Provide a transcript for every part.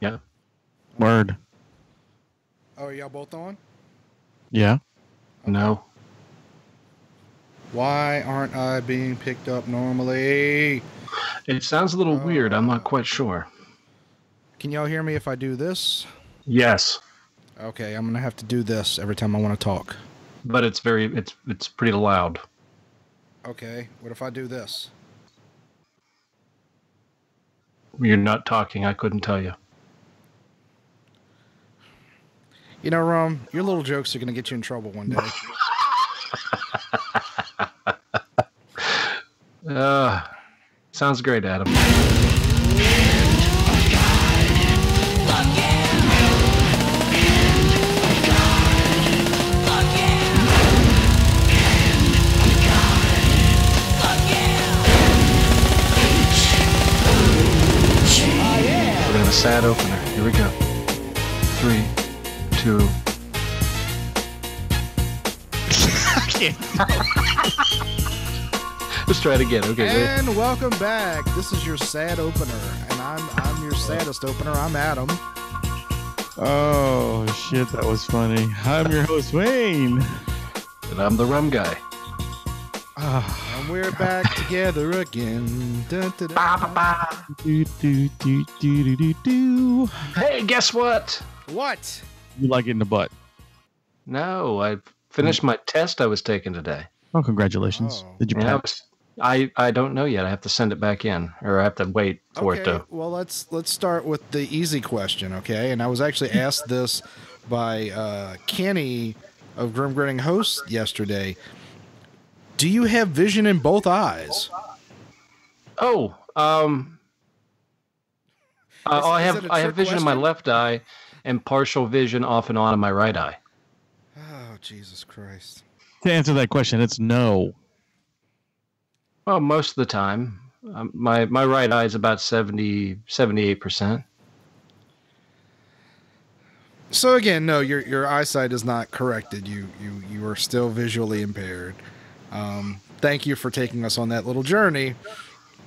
Yeah. Word. Oh, are y'all both on? Yeah. No. Why aren't I being picked up normally? It sounds a little weird. I'm not quite sure. Can y'all hear me if I do this? Yes. Okay, I'm gonna have to do this every time I want to talk. But it's pretty loud. Okay, what if I do this? You're not talking. I couldn't tell you. You know, Rum, your little jokes are gonna get you in trouble one day. Sounds great, Adam. We're gonna have a sad opener. Here we go. 3, 2. Let's try it again. Okay. And welcome back. This is your sad opener, and I'm your saddest opener. I'm Adam. Oh shit, that was funny. I'm your host Wayne, And I'm the Rum Guy. And we're back together again. Dun, dun, dun. Do, do, do, do, do, do. Hey, guess what? What? You like it in the butt? No, I finished my test I was taking today. Oh, congratulations! Oh. Did you Yeah, pass? I don't know yet. I have to send it back in, or I have to wait for it to. Well, let's start with the easy question, okay? And I was actually asked this by Kenny of Grim Grinning Host yesterday. Do you have vision in both eyes? Oh, I have vision in my left eye, and partial vision off and on in my right eye. Oh, Jesus Christ! To answer that question, it's no. Well, most of the time, my right eye is about 78%. So again, no, your eyesight is not corrected. You are still visually impaired. Thank you for taking us on that little journey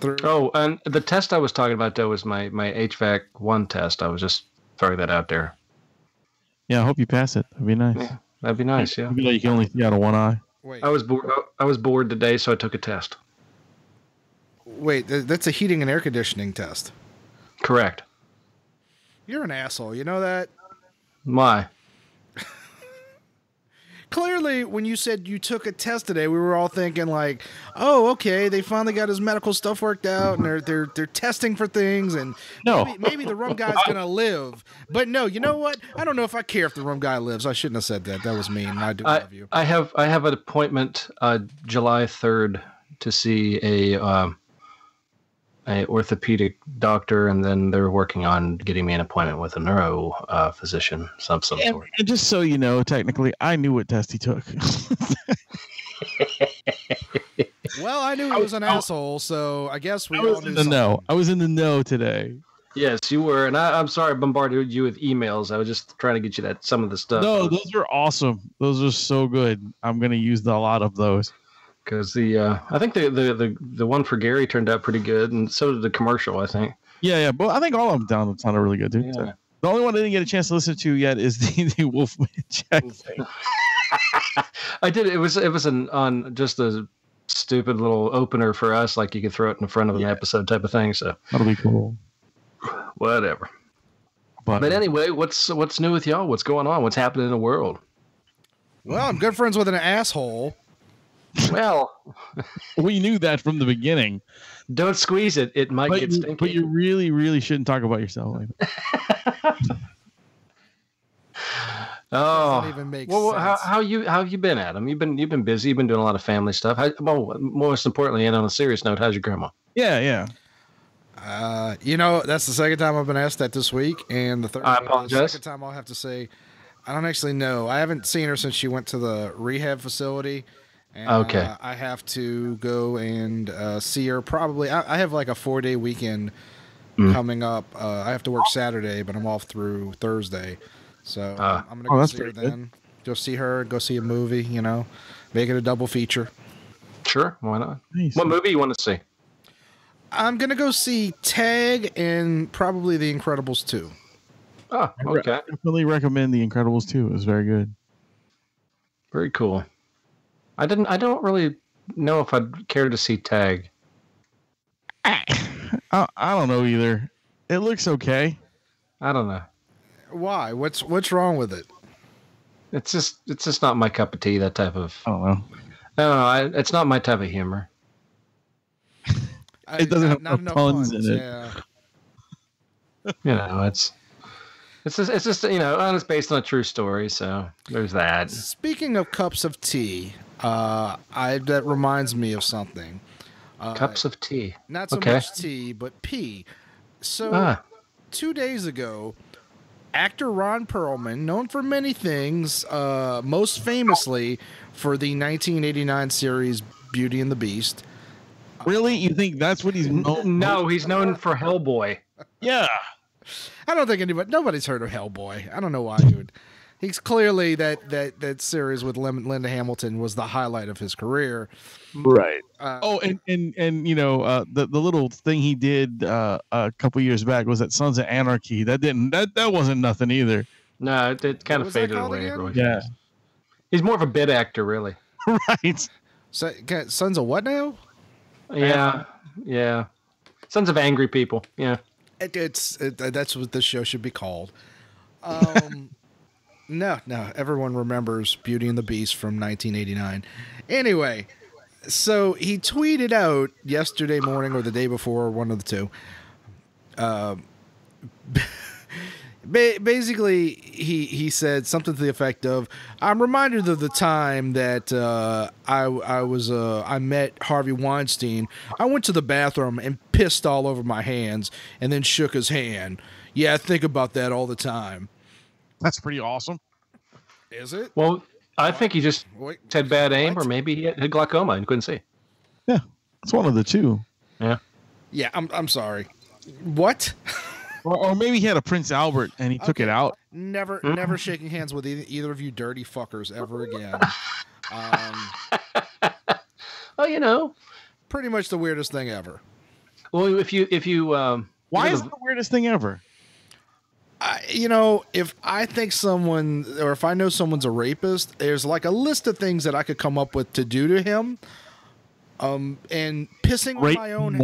through. Oh, and the test I was talking about though was my HVAC 1 test. I was just throwing that out there. Yeah, I hope you pass it. That'd be nice. Yeah, that'd be nice. Yeah. Even though you can only see out of one eye. Wait, I was bored today, so I took a test. that's a heating and air conditioning test. Correct. You're an asshole. You know that? Why? Clearly, when you said you took a test today, we were all thinking like, "Oh, okay, they finally got his medical stuff worked out, and they're testing for things, and No. maybe the Rum Guy's gonna live." But no, you know what? I don't know if I care if the Rum Guy lives. I shouldn't have said that. That was mean. I do love you. I have an appointment July 3rd to see a orthopedic doctor, and then they're working on getting me an appointment with a neuro physician of some sort. And just so you know, technically, I knew what test he took. Well, I knew he was an asshole, so I guess we I all was knew in the something. know. I was in the know today. Yes, you were, and I'm sorry I bombarded you with emails. I was just trying to get you some of the stuff. No, those are awesome. Those are so good. I'm gonna use a lot of those. Because I think the one for Gary turned out pretty good, and so did the commercial, I think. Yeah. But I think all of them sounded really good too. Yeah. So. The only one I didn't get a chance to listen to yet is the Wolfman Jack thing. I did. It was on just a stupid little opener for us, like you could throw it in front of an episode type of thing. So That'll be cool. whatever. But anyway, what's new with y'all? What's going on? What's happening in the world? Well, I'm good friends with an asshole. Well, we knew that from the beginning. don't squeeze it. It might get stinky. But you really, really shouldn't talk about yourself like that. Doesn't even make well, sense. how have you been, Adam? You've been busy. You've been doing a lot of family stuff. Most importantly, and on a serious note, how's your grandma? Yeah. That's the second time I've been asked that this week, and the apologize. second time I'll have to say I don't actually know. I haven't seen her since she went to the rehab facility. And, Okay. I have to go and see her probably. I have like a 4-day weekend coming up. I have to work Saturday, but I'm off through Thursday. So I'm going to go see her then. Go see her, go see a movie, make it a double feature. Sure, why not? Nice. What movie you want to see? I'm going to go see Tag and probably The Incredibles 2. Oh, okay. I definitely recommend The Incredibles 2. It was very good. Very cool. I don't really know if I'd care to see Tag. I don't know either. It looks okay. I don't know. Why? What's wrong with it? It's just not my cup of tea. That type of. I don't know. No, it's not my type of humor. It doesn't have not enough puns in it. Yeah. You know, it's just and it's based on a true story, so there's that. Speaking of cups of tea, that reminds me of something. Cups of tea. Not so much tea, but pee. So 2 days ago, actor Ron Perlman, known for many things, most famously for the 1989 series Beauty and the Beast. Really? You think that's what he's known? No, he's known for Hellboy. Yeah. I don't think nobody's heard of Hellboy. I don't know why he would. He's clearly that series with Linda Hamilton was the highlight of his career. Right. And the little thing he did a couple years back was that Sons of Anarchy. That wasn't nothing either. No, it kind of faded away. Yeah. He's more of a bit actor, really. Right. So, Sons of what now? Yeah. Sons of Angry People. Yeah. That's what this show should be called. No, everyone remembers Beauty and the Beast from 1989. Anyway, so he tweeted out yesterday morning or the day before, one of the two. Basically, he said something to the effect of, "I'm reminded of the time that I met Harvey Weinstein. I went to the bathroom and pissed all over my hands, and then shook his hand. Yeah, I think about that all the time." That's pretty awesome. Is it? Well, I think he just had bad aim, or maybe he had glaucoma and couldn't see. Yeah, it's one of the two. Yeah. Yeah, I'm sorry. What? Or maybe he had a Prince Albert and he took it out. Never shaking hands with either of you dirty fuckers ever again. Well, pretty much the weirdest thing ever. Well, if you why is it the weirdest thing ever? If I think someone, or if I know someone's a rapist, there's like a list of things that I could come up with to do to him. And pissing on my own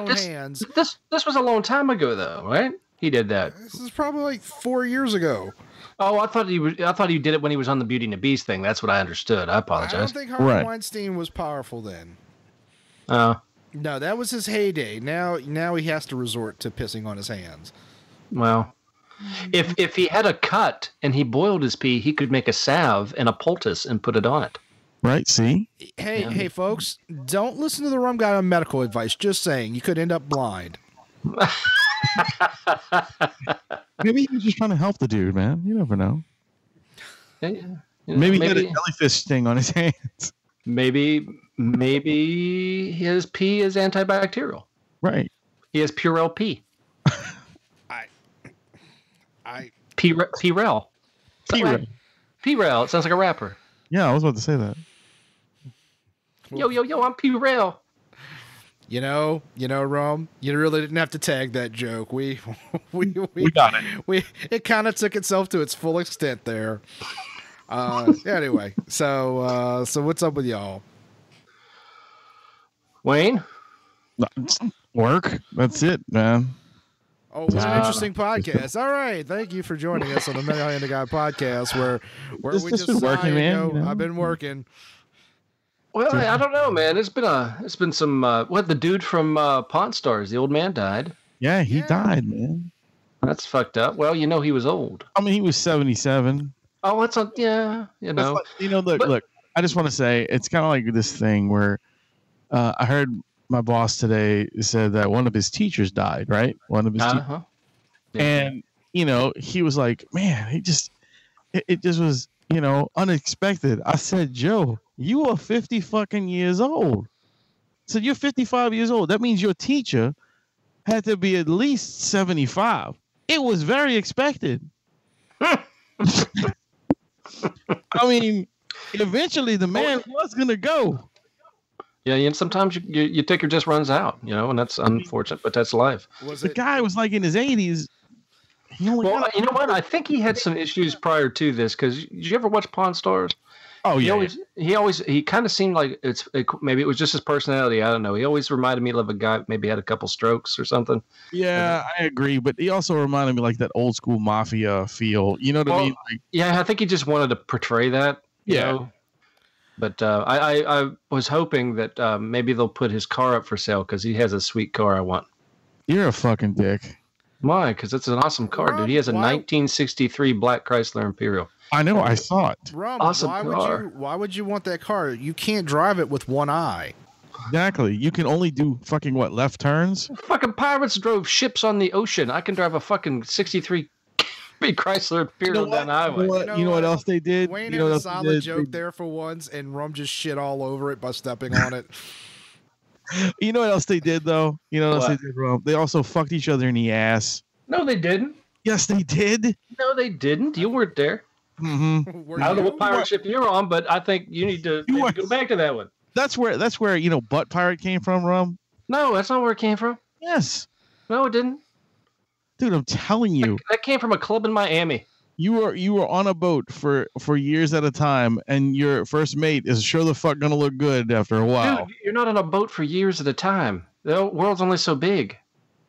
hands. This was a long time ago, though, right? He did that. This is probably like 4 years ago. Oh, I thought he did it when he was on the Beauty and the Beast thing. That's what I understood. I apologize. I don't think Harvey Weinstein was powerful then. No, that was his heyday. Now he has to resort to pissing on his hands. Well, if he had a cut and he boiled his pee, he could make a salve and a poultice and put it on it. Right, see? Hey, folks, don't listen to the Rum Guy on medical advice. Just saying, you could end up blind. Maybe he was just trying to help the dude, man. You never know. Maybe he had a jellyfish sting on his hands. Maybe his pee is antibacterial. Right. He has Purell pee. Purell. Purell. It sounds like a rapper. Yeah, I was about to say that. Yo, I'm Purell. Rum, you really didn't have to tag that joke. We got it. It kind of took itself to its full extent there. Anyway, so what's up with y'all? Wayne? Work. That's it, man. Oh, it was an interesting podcast. All right, thank you for joining us on the MetalHandOfGaming podcast, where we just been working, man. I've been working. Well, I don't know, man. It's been some. The dude from Pawn Stars, the old man died. Yeah, he died, man. That's fucked up. Well, he was old. I mean, he was 77. Oh, it's on. Yeah, Look. I just want to say it's kind of like this thing where I heard. My boss today said that one of his teachers died, right? One of his teachers. Yeah. And, he was like, man, it just was, unexpected. I said, Joe, you are 50 fucking years old. So you're 55 years old. That means your teacher had to be at least 75. It was very expected. I mean, eventually the man was going to go. Yeah, and sometimes your ticker just runs out, and that's unfortunate, but that's life. The guy was like in his 80s. Well, you know what? I think he had some issues prior to this because did you ever watch Pawn Stars? Oh yeah. He kind of seemed like maybe it was just his personality. I don't know. He always reminded me of a guy maybe had a couple strokes or something. Yeah, I agree. But he also reminded me like that old school mafia feel. You know what I mean? Like, yeah, I think he just wanted to portray that. You know? But I was hoping that maybe they'll put his car up for sale because he has a sweet car I want. You're a fucking dick. Why? Because it's an awesome car, dude. He has a 1963 black Chrysler Imperial. I know. I saw it. Rum, awesome car. Why would you want that car? You can't drive it with one eye. Exactly. You can only do fucking left turns? Fucking pirates drove ships on the ocean. I can drive a fucking 63 Chrysler Imperial down the highway. You know what else they did? Wayne had a solid joke there for once, and Rum just shit all over it by stepping on it. You know what else they did, though? You know what else they did, Rum? They also fucked each other in the ass. No, they didn't. Yes, they did. No, they didn't. You weren't there. Mm-hmm. I don't know what pirate ship you're on, but I think you need to go back to that one. That's where Butt Pirate came from, Rum. No, that's not where it came from. Yes. No, it didn't. Dude, I'm telling you. That came from a club in Miami. You were on a boat for years at a time, and your first mate is sure the fuck gonna look good after a while. Dude, you're not on a boat for years at a time. The world's only so big.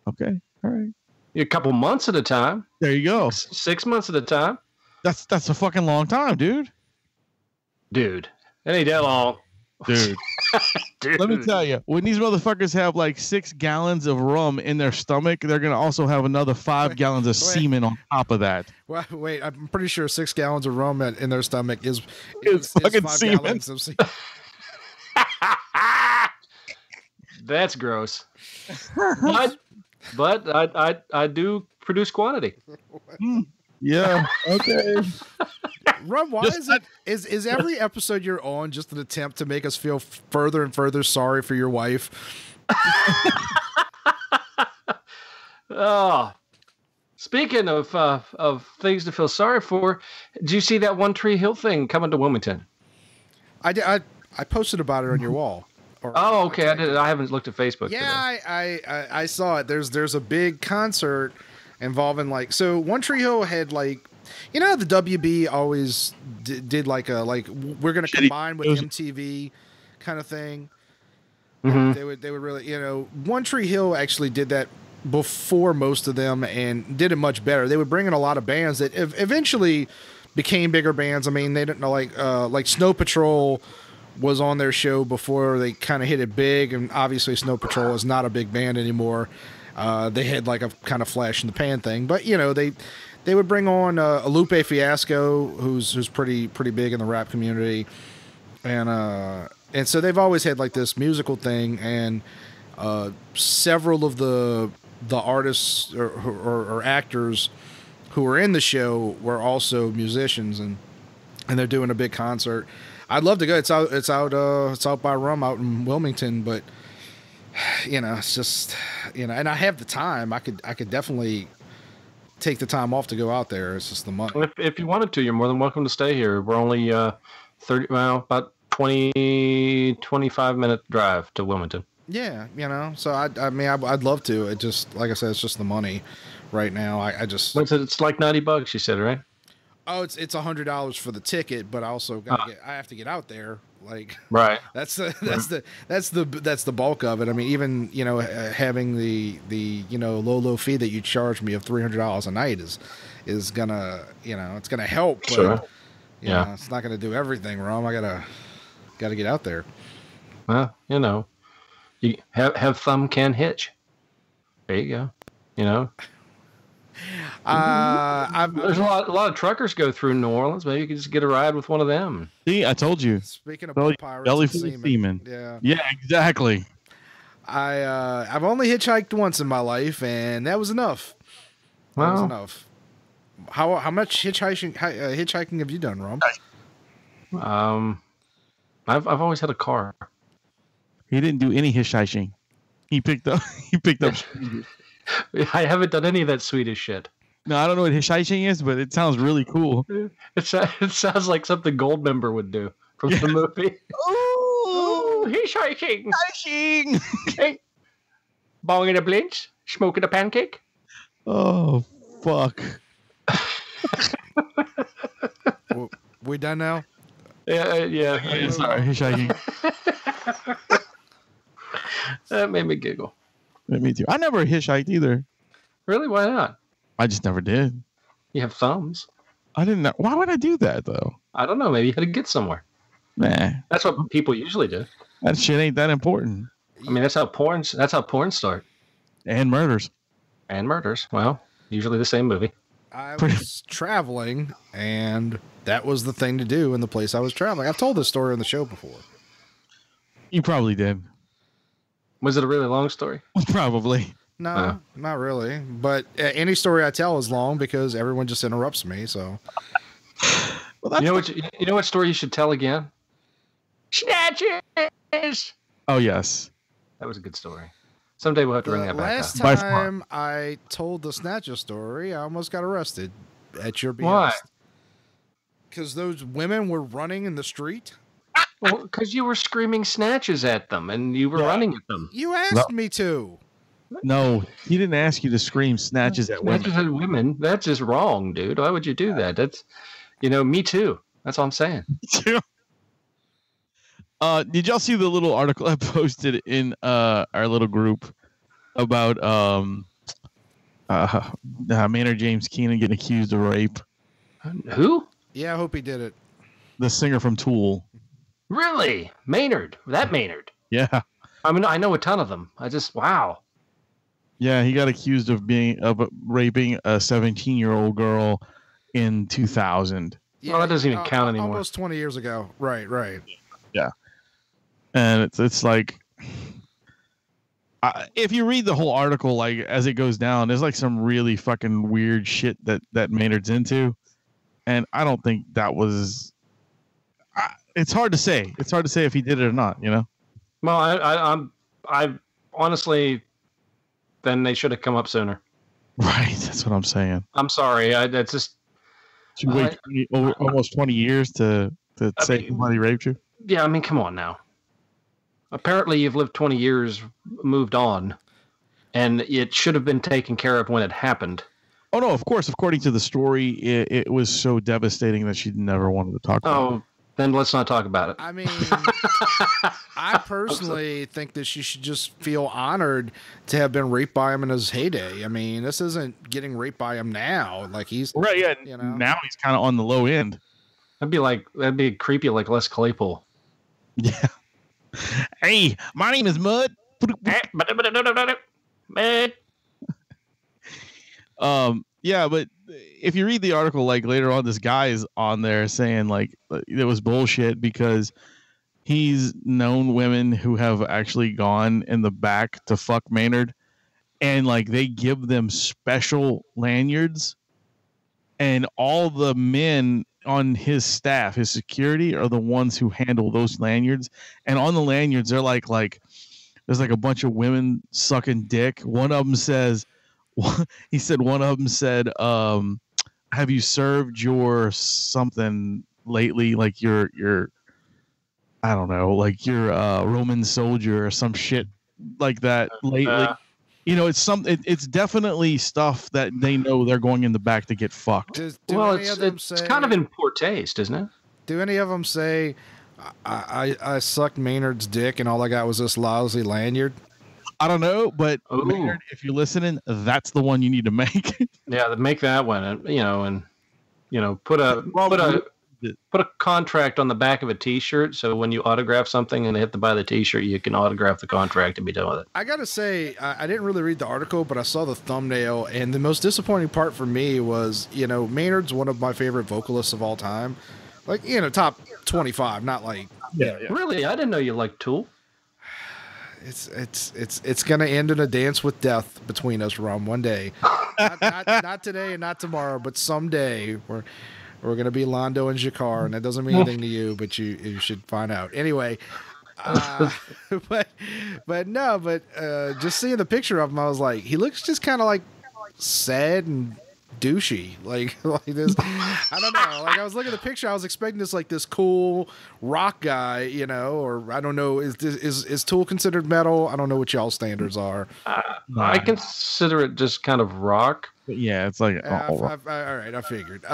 Okay, all right. You're a couple months at a time. There you go. 6 months at a time. That's a fucking long time, dude. Dude, that ain't that long. Dude. Dude. Let me tell you, when these motherfuckers have like 6 gallons of rum in their stomach, they're gonna also have another 5 gallons of semen on top of that. Well, wait, I'm pretty sure 6 gallons of rum in their stomach is fucking 5 semen. gallons of semen. That's gross. But I do produce quantity. Yeah. Okay. Rum, why is every episode you're on just an attempt to make us feel further and further sorry for your wife? Oh, speaking of things to feel sorry for, did you see that One Tree Hill thing coming to Wilmington? I did. I posted about it on your wall. Oh, okay. I haven't looked at Facebook. Yeah, I saw it. There's a big concert involving One Tree Hill had the WB always did we're gonna combine with MTV kind of thing. Mm-hmm. They would really One Tree Hill actually did that before most of them and did it much better. They would bring in a lot of bands that eventually became bigger bands. I mean, they didn't know like Snow Patrol was on their show before they kind of hit it big, and obviously Snow Patrol is not a big band anymore. They had like a kind of flash in the pan thing, but they would bring on a Lupe Fiasco, who's pretty big in the rap community, and so they've always had like this musical thing, and several of the artists or actors who were in the show were also musicians, and they're doing a big concert. I'd love to go. It's out by Rum out in Wilmington, but it's just and I have the time. I could definitely take the time off to go out there. It's just the money. If you wanted to, you're more than welcome to stay here. We're only about 25 minute drive to Wilmington. Yeah, so I'd love to. It just, like I said, it's just the money right now. I just it's like $90. You said, right? Oh, it's $100 for the ticket, but I also I have to get out there. Right. That's the bulk of it. I mean, even having the low fee that you charge me of $300 a night is gonna it's gonna help. But, sure. It's not gonna do everything, Rum. I gotta get out there. Well, you have thumb can hitch. There you go. There's a lot of truckers go through New Orleans. Maybe you could just get a ride with one of them. See, I told you. Speaking of pirates, belly full of semen. Yeah, exactly. I've only hitchhiked once in my life, and that was enough. That was enough. How much hitchhiking have you done, Rum? I've always had a car. He didn't do any hitchhiking. He picked up. I haven't done any of that Swedish shit. No, I don't know what hitchhiking is, but it sounds really cool. It sounds like something Goldmember would do from the movie. Ooh, hitchhiking. Hey, bong in a blinch, smoking a pancake. Oh, fuck. We done now? Yeah. Sorry, hitchhiking. That made me giggle. Me too. I never hitchhiked either. Really? Why not? I just never did. You have thumbs. I didn't know. Why would I do that though? I don't know. Maybe you had to get somewhere. Nah. That's what people usually do. That shit ain't that important. I mean, that's how porn start. And murders. Well, usually the same movie. I was traveling, and that was the thing to do in the place I was traveling. I've told this story on the show before. You probably did. Was it a really long story? Probably. No, not really. But any story I tell is long because everyone just interrupts me. So, well, you know what story you should tell again? Snatches. Oh yes, that was a good story. Someday we'll have to bring that back. Last time I told the Snatcher story, I almost got arrested at your behest. Why? Because those women were running in the street. Well, because you were screaming snatches at them and you were running at them. You asked me to. No, he didn't ask you to scream snatches at women. Snatches at women? That's just wrong, dude. Why would you do that? That's, me too. That's all I'm saying. Did y'all see the little article I posted in our little group about Maynard James Keenan getting accused of rape? Who? Yeah, I hope he did it. The singer from Tool. Really? Maynard? That Maynard? Yeah. I mean, I know a ton of them. Wow. Yeah, he got accused of raping a 17-year-old girl in 2000. Yeah, well, that doesn't even count anymore. Almost 20 years ago. Right. Yeah. And it's like, if you read the whole article, like as it goes down, there's like some really fucking weird shit that Maynard's into, and I don't think that was. It's hard to say. It's hard to say if he did it or not. Well, I honestly, then they should have come up sooner. Right. That's what I'm saying. I'm sorry. That's just. Should wait almost 20 years to say somebody raped you. Yeah, I mean, come on now. Apparently, you've lived 20 years, moved on, and it should have been taken care of when it happened. Oh, no, of course. According to the story, it was so devastating that she never wanted to talk about it. Oh, then let's not talk about it. I mean, I personally think that she should just feel honored to have been raped by him in his heyday. I mean, this isn't getting raped by him now. Like he's... Right, yeah. Now he's kind of on the low end. That'd be creepy like Les Claypool. Yeah. Hey, my name is Mud. Yeah, but if you read the article, like later on, this guy is on there saying like it was bullshit because he's known women who have actually gone in the back to fuck Maynard, and like they give them special lanyards, and all the men on his staff, his security, are the ones who handle those lanyards. And on the lanyards, they're like there's like a bunch of women sucking dick. One of them says, one of them said, have you served your something lately? Like your I don't know, like your Roman soldier or some shit like that lately. It's definitely stuff that they know they're going in the back to get fucked. It's kind of in poor taste, isn't it? Do any of them say, I sucked Maynard's dick and all I got was this lousy lanyard? I don't know, but Maynard, if you're listening, that's the one you need to make. Yeah, make that one, and put a contract on the back of a T-shirt, so when you autograph something and they have to buy the T-shirt, you can autograph the contract and be done with it. I gotta say, I didn't really read the article, but I saw the thumbnail, and the most disappointing part for me was, Maynard's one of my favorite vocalists of all time, like top 25, not like Really, I didn't know you liked Tool. It's gonna end in a dance with death between us, Rum, one day. not today and not tomorrow, but someday we're going to be Londo and Jakar, and that doesn't mean anything to you, but you should find out. Anyway, but just seeing the picture of him, I was like, he looks just kind of like sad and douchey, like this. I don't know. Like I was looking at the picture, I was expecting this cool rock guy, or I don't know. Is Tool considered metal? I don't know what y'all standards are. I consider it just kind of rock. Yeah, it's like all right. I figured.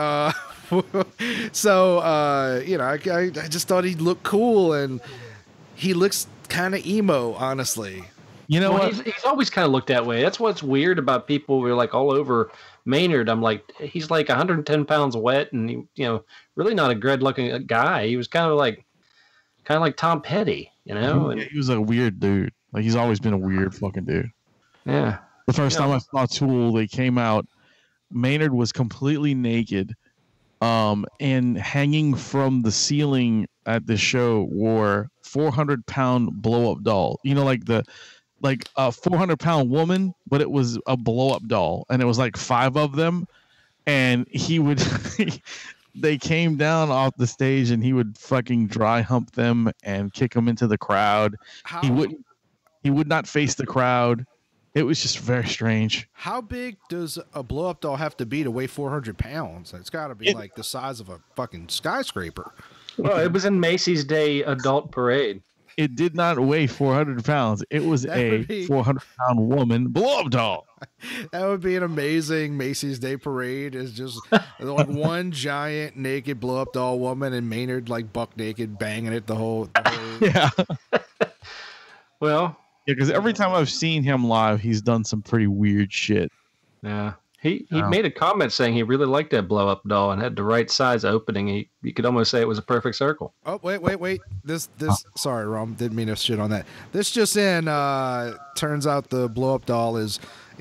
So you know, I just thought he'd look cool, and he looks kind of emo, honestly. You know what? He's always kind of looked that way. That's what's weird about people who are like all over Maynard. I'm like, he's like 110 pounds wet, and you know, really not a good-looking guy. He was kind of like Tom Petty, you know. And he was a weird dude. Like he's always been a weird fucking dude. Yeah. The first time I saw Tool, they came out. Maynard was completely naked, and hanging from the ceiling at the show wore 400-pound blow-up doll. You know, like a 400-pound woman, but it was a blow-up doll, and it was like 5 of them. And he would, they came down off the stage, and he would fucking dry hump them and kick them into the crowd. He would not face the crowd. It was just very strange. How big does a blow-up doll have to be to weigh 400 pounds? It's got to be like the size of a fucking skyscraper. Well, it was in Macy's Day Adult Parade. It did not weigh 400 pounds. It was a 400-pound woman blow-up doll. That would be an amazing Macy's Day Parade. Is just like one giant naked blow-up doll woman and Maynard like buck naked banging it the whole yeah. Well, yeah, because every time I've seen him live, he's done some pretty weird shit. Yeah. He made a comment saying he really liked that blow-up doll and had the right size opening. You could almost say it was a perfect circle. Oh, wait. This sorry, Rum, didn't mean to shit on that. This just in, turns out the blow-up doll is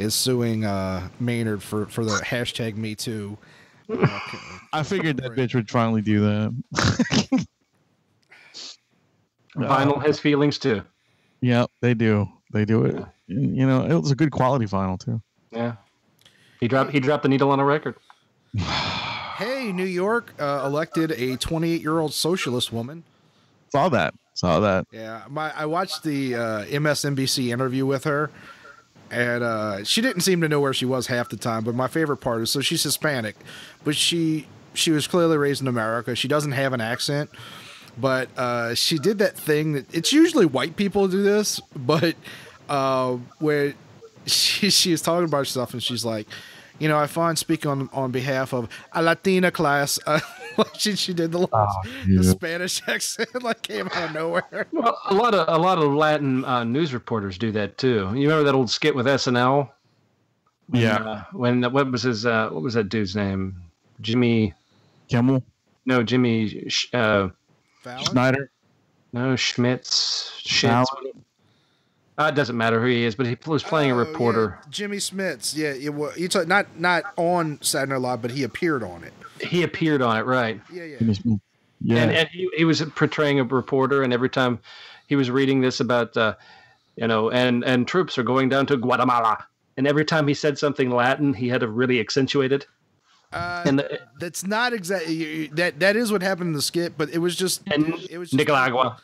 suing Maynard for the hashtag MeToo. I figured that bitch would finally do that. Vinyl has feelings too. Yeah, they do. They do it. You know, it was a good quality vinyl too. Yeah. He dropped the needle on a record. Hey, New York elected a 28-year-old socialist woman. Saw that. Yeah, I watched the MSNBC interview with her, and she didn't seem to know where she was half the time. But my favorite part is, so she's Hispanic, but she was clearly raised in America. She doesn't have an accent, but she did that thing that it's usually white people do this, but where she was talking about stuff, and she's like, you know, I find speaking on behalf of a Latina class, she did the Spanish accent, like came out of nowhere. Well, a lot of Latin news reporters do that too. You remember that old skit with SNL? What was that dude's name? Jimmy Kimmel? No, Jimmy Schneider? No, Schmitz. It doesn't matter who he is, but he was playing a reporter. Yeah, Jimmy Smits. Yeah, you talk, not on Saturday Night Live, but he appeared on it. He appeared on it, right? Yeah. And he was portraying a reporter, and every time he was reading this about, and troops are going down to Guatemala, and every time he said something Latin, he had to really accentuate it. That's not exactly that is what happened in the skit, but it was just Nicaragua.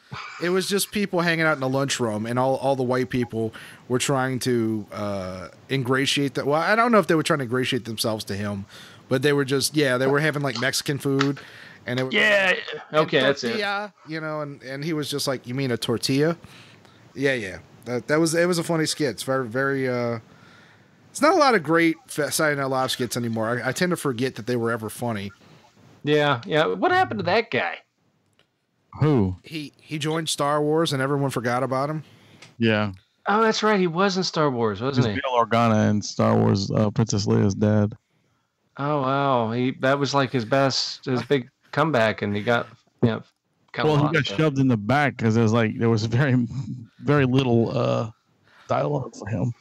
It was just people hanging out in the lunchroom, and all the white people were trying to ingratiate that. Well, I don't know if they were trying to ingratiate themselves to him, but they were just they were having like Mexican food, and that's it. You know, and he was just like, "You mean a tortilla?" Yeah. It was a funny skit. It's very very. It's not a lot of great Saturday Night Live skits anymore. I tend to forget that they were ever funny. Yeah. What happened to that guy? Who? He joined Star Wars and everyone forgot about him. Yeah. Oh, that's right. He was in Star Wars, wasn't he? Bail Organa in Star Wars, Princess Leia's dad. Oh wow, that was like his big comeback, and he got he got shoved in the back because there was very very little dialogue for him.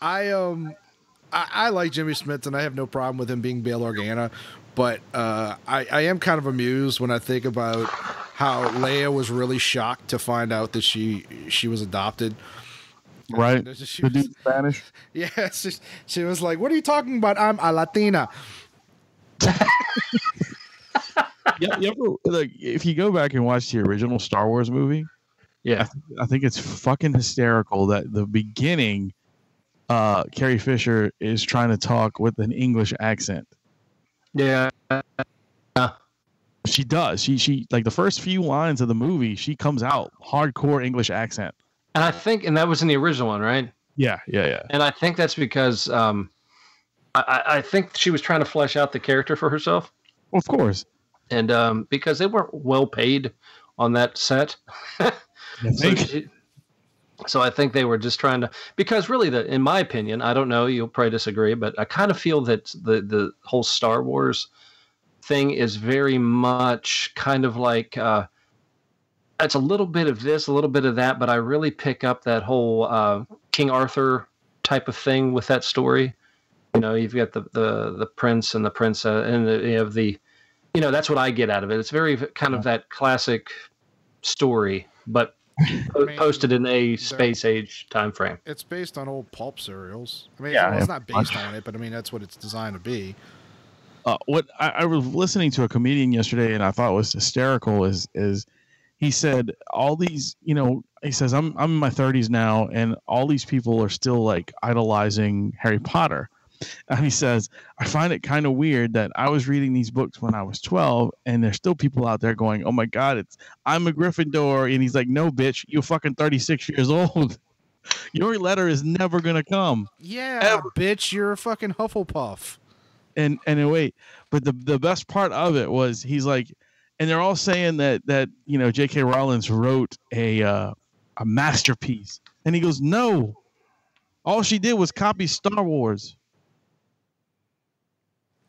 I like Jimmy Smits, and I have no problem with him being Bail Organa, but I am kind of amused when I think about how Leia was really shocked to find out that she was adopted. Right. The dude Spanish? Yeah, she was like, "What are you talking about? I'm a Latina." If you go back and watch the original Star Wars movie, I think it's fucking hysterical that the beginning Carrie Fisher is trying to talk with an English accent. Yeah. She does. She like the first few lines of the movie, she comes out hardcore English accent. And that was in the original one, right? Yeah. And I think that's because I think she was trying to flesh out the character for herself. Of course. And because they weren't well paid on that set. So I think they were just trying to, because really, in my opinion, I don't know, you'll probably disagree, but I kind of feel that the whole Star Wars thing is very much kind of like, it's a little bit of this, a little bit of that, but I really pick up that whole King Arthur type of thing with that story. You know, you've got the prince and the princess, and you have that's what I get out of it. It's very kind of that classic story, but posted in a space age time frame. It's based on old pulp serials. I mean, it's not based on it, but I mean that's what it's designed to be. What I was listening to a comedian yesterday, and I thought was hysterical is he said all these, he says I'm in my 30s now, and all these people are still like idolizing Harry Potter. And he says, I find it kind of weird that I was reading these books when I was 12, and there's still people out there going, oh my God, I'm a Gryffindor. And he's like, no, bitch, you're fucking 36 years old. Your letter is never going to come. Yeah, ever. Bitch, you're a fucking Hufflepuff. And wait, but the best part of it was he's like, and they're all saying that J.K. Rowling wrote a masterpiece. And he goes, no, all she did was copy Star Wars.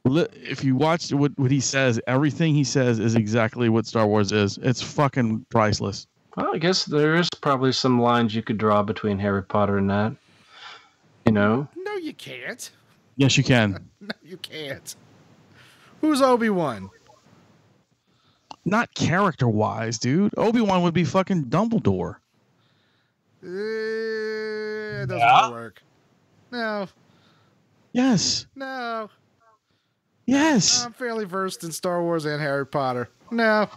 If you watch what he says, everything he says is exactly what Star Wars is. It's fucking priceless. Well, I guess there is probably some lines you could draw between Harry Potter and that. No, you can't. Yes, you can. No, you can't. Who's Obi-Wan? Not character-wise, dude. Obi-Wan would be fucking Dumbledore. It doesn't work. No. Yes. No. Yes. I'm fairly versed in Star Wars and Harry Potter. No.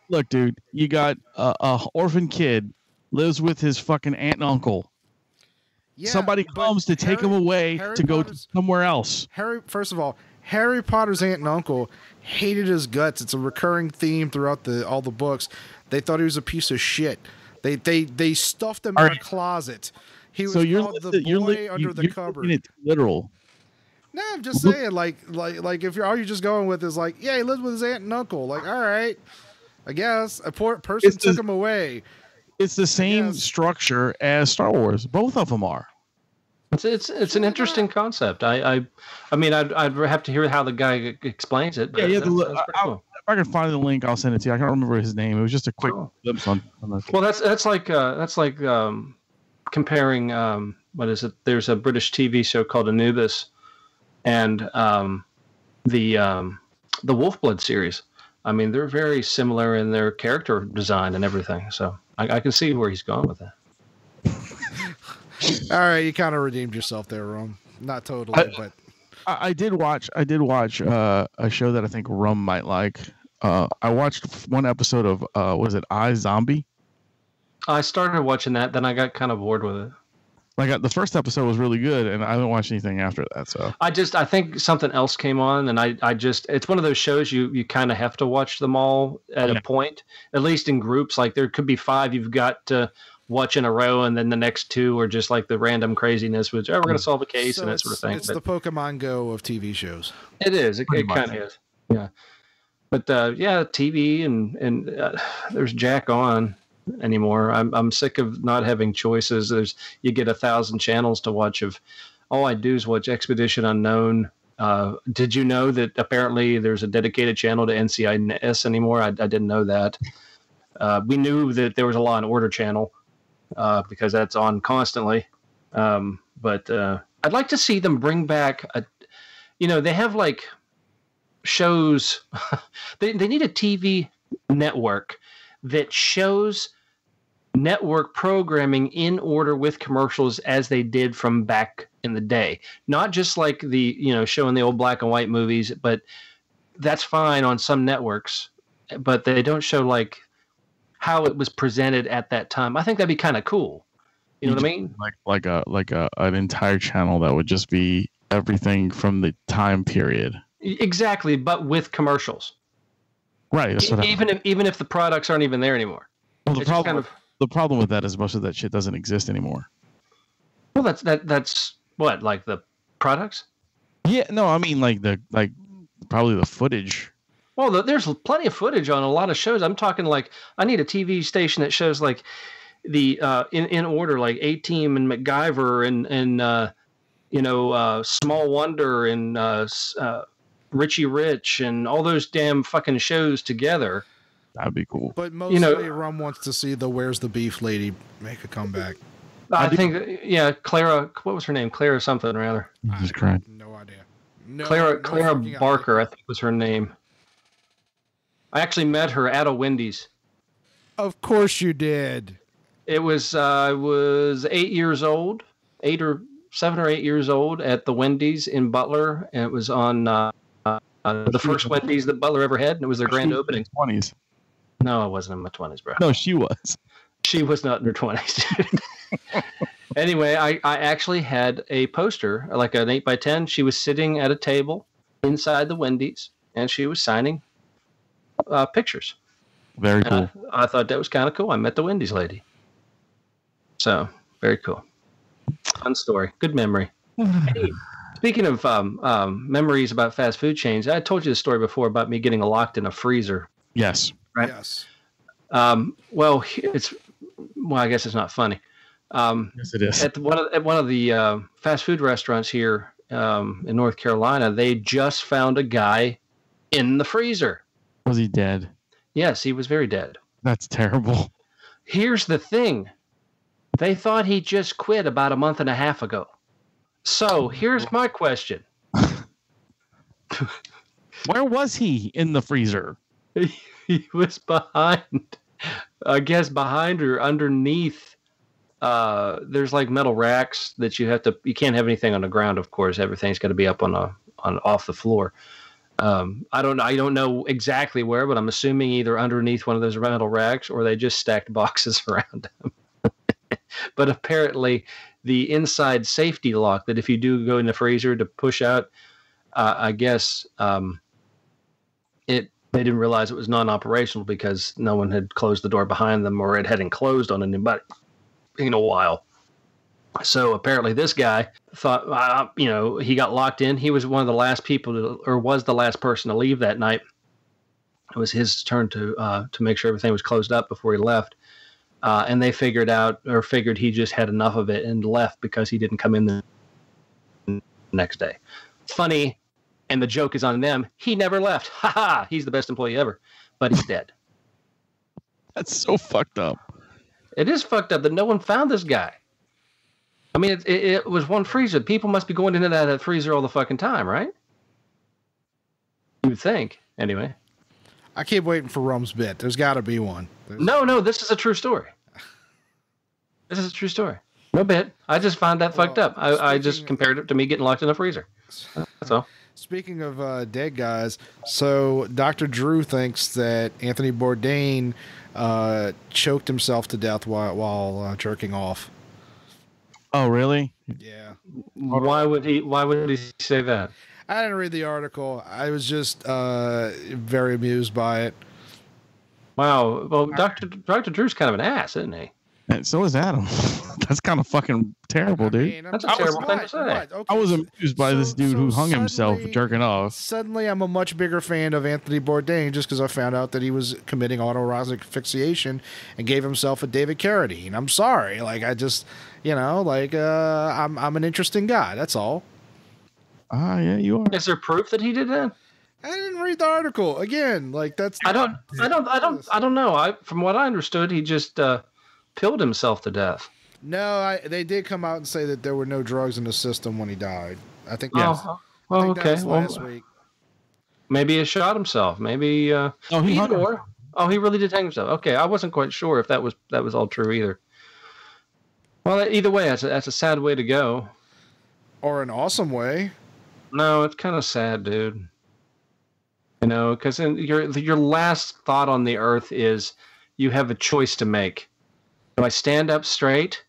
Look, dude, you got a orphan kid, lives with his fucking aunt and uncle. Yeah, somebody comes to take him away to go somewhere else. First of all, Harry Potter's aunt and uncle hated his guts. It's a recurring theme throughout all the books. They thought he was a piece of shit. They stuffed him in a closet. He was called the boy under the cupboard. It's literal. No, I'm just saying, like if all you're just going with is like, yeah, he lives with his aunt and uncle. Like, all right, I guess a poor person took him away. It's the same structure as Star Wars. Both of them are. It's an interesting concept. I mean, I'd have to hear how the guy explains it. But If I can find the link, I'll send it to you. I can't remember his name. It was just a quick glimpse on that. Well, that's like comparing what is it? There's a British TV show called Anubis. And the Wolfblood series. I mean, they're very similar in their character design and everything. So I can see where he's going with that. All right, you kind of redeemed yourself there, Rum. Not totally, but I did watch a show that I think Rum might like. I watched one episode of was it iZombie? I started watching that, then I got kind of bored with it. Like the first episode was really good, and I haven't watched anything after that. So I think something else came on, and it's one of those shows you kind of have to watch them all at a point, at least in groups. Like there could be 5 you've got to watch in a row, and then the next 2 are just like the random craziness, which we're going to solve a case and that sort of thing. It's the Pokemon Go of TV shows. It is. It kind of is. Yeah. But TV and there's Jack on anymore. I'm sick of not having choices. You get 1,000 channels to watch. Of all I do is watch Expedition Unknown. Did you know that apparently there's a dedicated channel to NCIS anymore? I didn't know that. We knew that there was a Law and Order channel because that's on constantly. But I'd like to see them bring back they have like shows. they need a TV network that shows network programming in order with commercials as they did from back in the day. Not just like the, showing the old black and white movies, but that's fine on some networks, but they don't show like how it was presented at that time. I think that'd be kind of cool. You know what I mean? Like an entire channel that would just be everything from the time period. Exactly, but with commercials. Right. That's even if the products aren't even there anymore. Well, the problem with that is most of that shit doesn't exist anymore. Well, that's what, like the products? Yeah, no, I mean like probably the footage. Well, there's plenty of footage on a lot of shows. I'm talking like I need a TV station that shows like the in order like A-Team and MacGyver and Small Wonder and Richie Rich and all those damn fucking shows together. That'd be cool. But mostly Rum wants to see the Where's the Beef lady make a comeback. I think, Clara, what was her name? Clara something or other. Jesus Christ. No idea. Clara Barker, I think was her name. I actually met her at a Wendy's. Of course you did. It was, I was 8 years old, 7 or 8 years old at the Wendy's in Butler. And it was on the first Wendy's that Butler ever had. And it was their grand opening. 20s. No, I wasn't in my 20s, bro. No, she was. She was not in her 20s. Anyway, I actually had a poster, like an 8x10. She was sitting at a table inside the Wendy's, and she was signing pictures. Very cool. I thought that was kind of cool. I met the Wendy's lady. So, very cool. Fun story. Good memory. Hey, speaking of memories about fast food chains, I told you the story before about me getting locked in a freezer. Yes. Right? Yes. Well, I guess it's not funny. Yes, it is. At one of the fast food restaurants here in North Carolina, they just found a guy in the freezer. Was he dead? Yes, he was very dead. That's terrible. Here's the thing. They thought he just quit about a month and a half ago. So here's my question. Where was he in the freezer? He was behind, I guess, behind or underneath. There's like metal racks that you can't have anything on the ground, of course. Everything's got to be up on off the floor. I don't know exactly where, but I'm assuming either underneath one of those metal racks or they just stacked boxes around him. But apparently the inside safety lock that if you do go in the freezer to push out, I guess they didn't realize it was non-operational because no one had closed the door behind them or it hadn't closed on anybody in a while. So apparently this guy thought, he got locked in. He was one of the last people was the last person to leave that night. It was his turn to make sure everything was closed up before he left. And they figured he just had enough of it and left because he didn't come in the next day. Funny. And the joke is on them. He never left. Ha ha. He's the best employee ever, but he's dead. That's so fucked up. It is fucked up that no one found this guy. I mean, it was one freezer. People must be going into that freezer all the fucking time, right? You would think. Anyway. I keep waiting for Rum's bit. There's got to be one. No, this is a true story. This is a true story. No bit. I just found that fucked up. I just compared it to me getting locked in a freezer. That's all. Speaking of dead guys, so Dr. Drew thinks that Anthony Bourdain choked himself to death while jerking off. Oh, really? Yeah. Why would he say that? I didn't read the article. I was just very amused by it. Wow. Well, Dr. Drew's kind of an ass, isn't he? And so is Adam. That's kind of fucking terrible, dude. That's a terrible thing to say. Okay. I was amused by this dude who hung himself jerking off. Suddenly, I'm a much bigger fan of Anthony Bourdain just because I found out that he was committing autoerotic asphyxiation and gave himself a David Carradine. I'm sorry. Like, I just, I'm an interesting guy. That's all. Yeah, you are. Is there proof that he did that? I didn't read the article. Again, that's. I don't know. From what I understood, he just pilled himself to death. No, they did come out and say that there were no drugs in the system when he died. I think. Yes. Okay. Last week. Maybe he shot himself. Maybe. He really did hang himself. Okay, I wasn't quite sure if that was all true either. Well, either way, that's a sad way to go. Or an awesome way. No, it's kind of sad, dude. Because your last thought on the earth is you have a choice to make. Do I stand up straight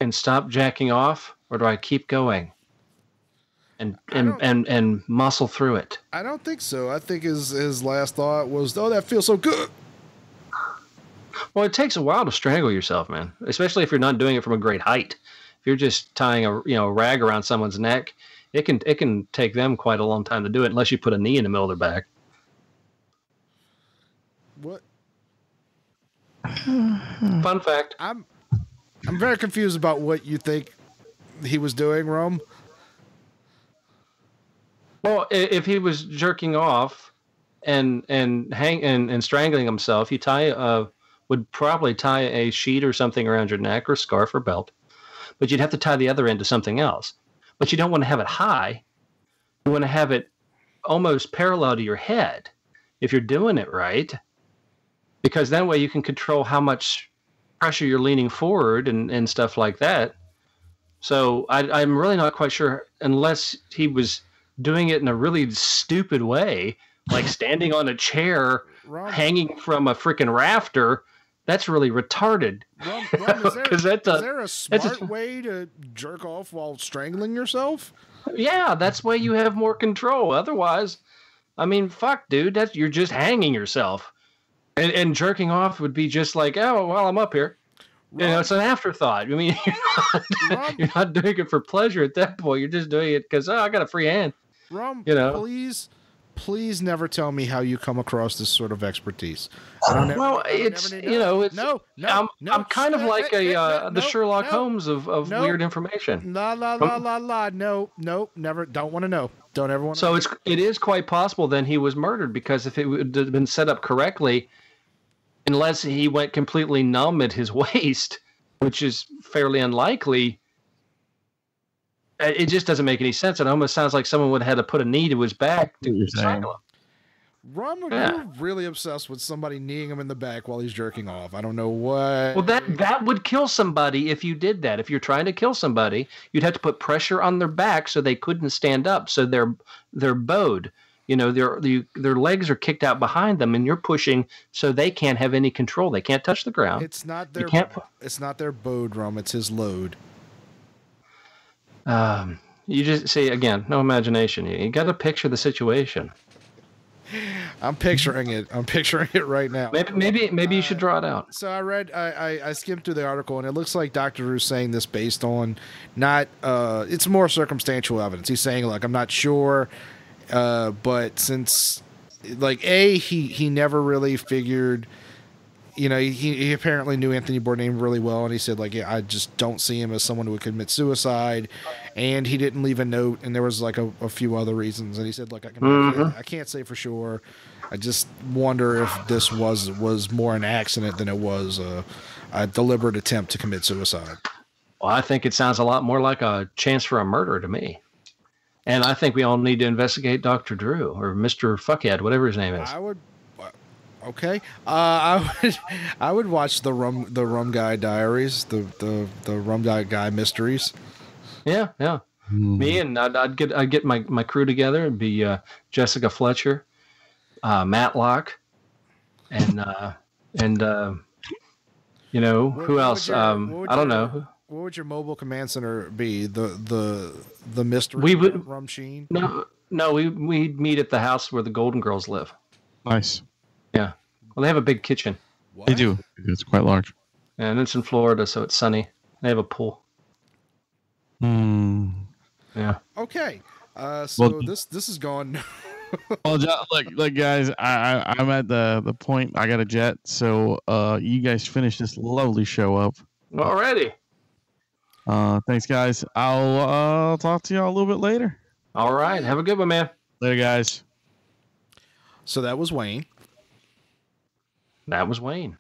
and stop jacking off, or do I keep going and muscle through it? I don't think so. I think his last thought was, "Oh, that feels so good." Well, it takes a while to strangle yourself, man. Especially if you're not doing it from a great height. If you're just tying a rag around someone's neck, it can take them quite a long time to do it unless you put a knee in the middle of their back. What? Fun fact. I'm very confused about what you think he was doing, Rum. Well, if he was jerking off and strangling himself, you would probably tie a sheet or something around your neck or scarf or belt, but you'd have to tie the other end to something else. But you don't want to have it high. You want to have it almost parallel to your head if you're doing it right, because that way you can control how much pressure you're leaning forward and stuff like that. So I'm really not quite sure, unless he was doing it in a really stupid way, like standing on a chair hanging from a freaking rafter. That's really retarded. Rum, is there a smart way to jerk off while strangling yourself? Yeah, that's why you have more control. Otherwise, I mean, fuck, dude, you're just hanging yourself. And jerking off would be just like, oh, well, I'm up here. You know, it's an afterthought. I mean, you're not doing it for pleasure at that point. You're just doing it because, I got a free hand. Rum, you know, please never tell me how you come across this sort of expertise. I'm kind of like the Sherlock Holmes of weird information. No, never. Don't want to know. Don't ever want to. So it is quite possible then he was murdered, because if it would have been set up correctly, unless he went completely numb at his waist, which is fairly unlikely, it just doesn't make any sense. It almost sounds like someone would have had to put a knee to his back to strangle him. Rum, you're really obsessed with somebody kneeing him in the back while he's jerking off. I don't know what. Well, that would kill somebody if you did that. If you're trying to kill somebody, you'd have to put pressure on their back so they couldn't stand up. So they're bowed. You know, their legs are kicked out behind them, and you're pushing so they can't have any control. They can't touch the ground. It's not their bowed, Rum. It's his load. You just see, again, no imagination. You got to picture the situation. I'm picturing it. I'm picturing it right now. Maybe you should draw it out. So I skimmed through the article, and it looks like Dr. Drew's saying this based on it's more circumstantial evidence. He's saying, like, I'm not sure, but since, like, he never really figured, you know, he apparently knew Anthony Bourdain really well, and he said, like, yeah, I just don't see him as someone who would commit suicide, and he didn't leave a note, and there was like a few other reasons, and he said, look, I can't say for sure. I just wonder if this was more an accident than it was a deliberate attempt to commit suicide. Well, I think it sounds a lot more like a chance for a murder to me. And I think we all need to investigate Dr. Drew or Mr. Fuckhead, whatever his name is. Okay. I would watch the Rum Guy Diaries, the Rum Guy Mysteries. Yeah. Me and I'd get my crew together. It'd be Jessica Fletcher, Matlock, and you know, who else? I don't know. What would your mobile command center be? The mystery Rum Sheen? No, we'd meet at the house where the Golden Girls live. Nice. Yeah. Well, they have a big kitchen. What? They do. It's quite large. And it's in Florida, so it's sunny. They have a pool. Yeah. Okay. So this is going. Well, look, guys. I'm at the point. I got a jet. So you guys finish this lovely show up already. Thanks, guys. I'll talk to y'all a little bit later. All right. Have a good one, man. Later, guys. So that was Wayne. That was Wayne.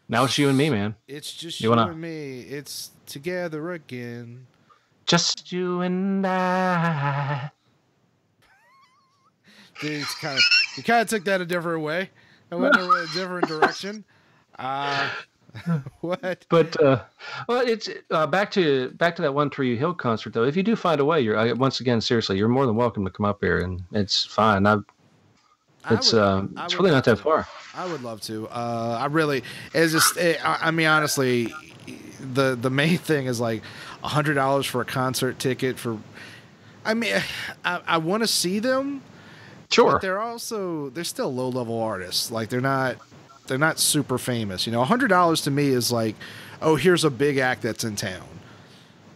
Now it's you and me, man. It's just you and me. It's together again. Just you and I. Dude, you kind of took that a different way. I went in a different direction. What? But well, it's back to that One Tree Hill concert though. If you do find a way, once again, seriously, you're more than welcome to come up here, and it's fine. It's really not that far. I would love to. I mean, honestly, the main thing is like $100 for a concert ticket for. I mean, I want to see them. Sure. But they're still low level artists. Like they're not super famous. You know, $100 to me is like, oh, here's a big act that's in town.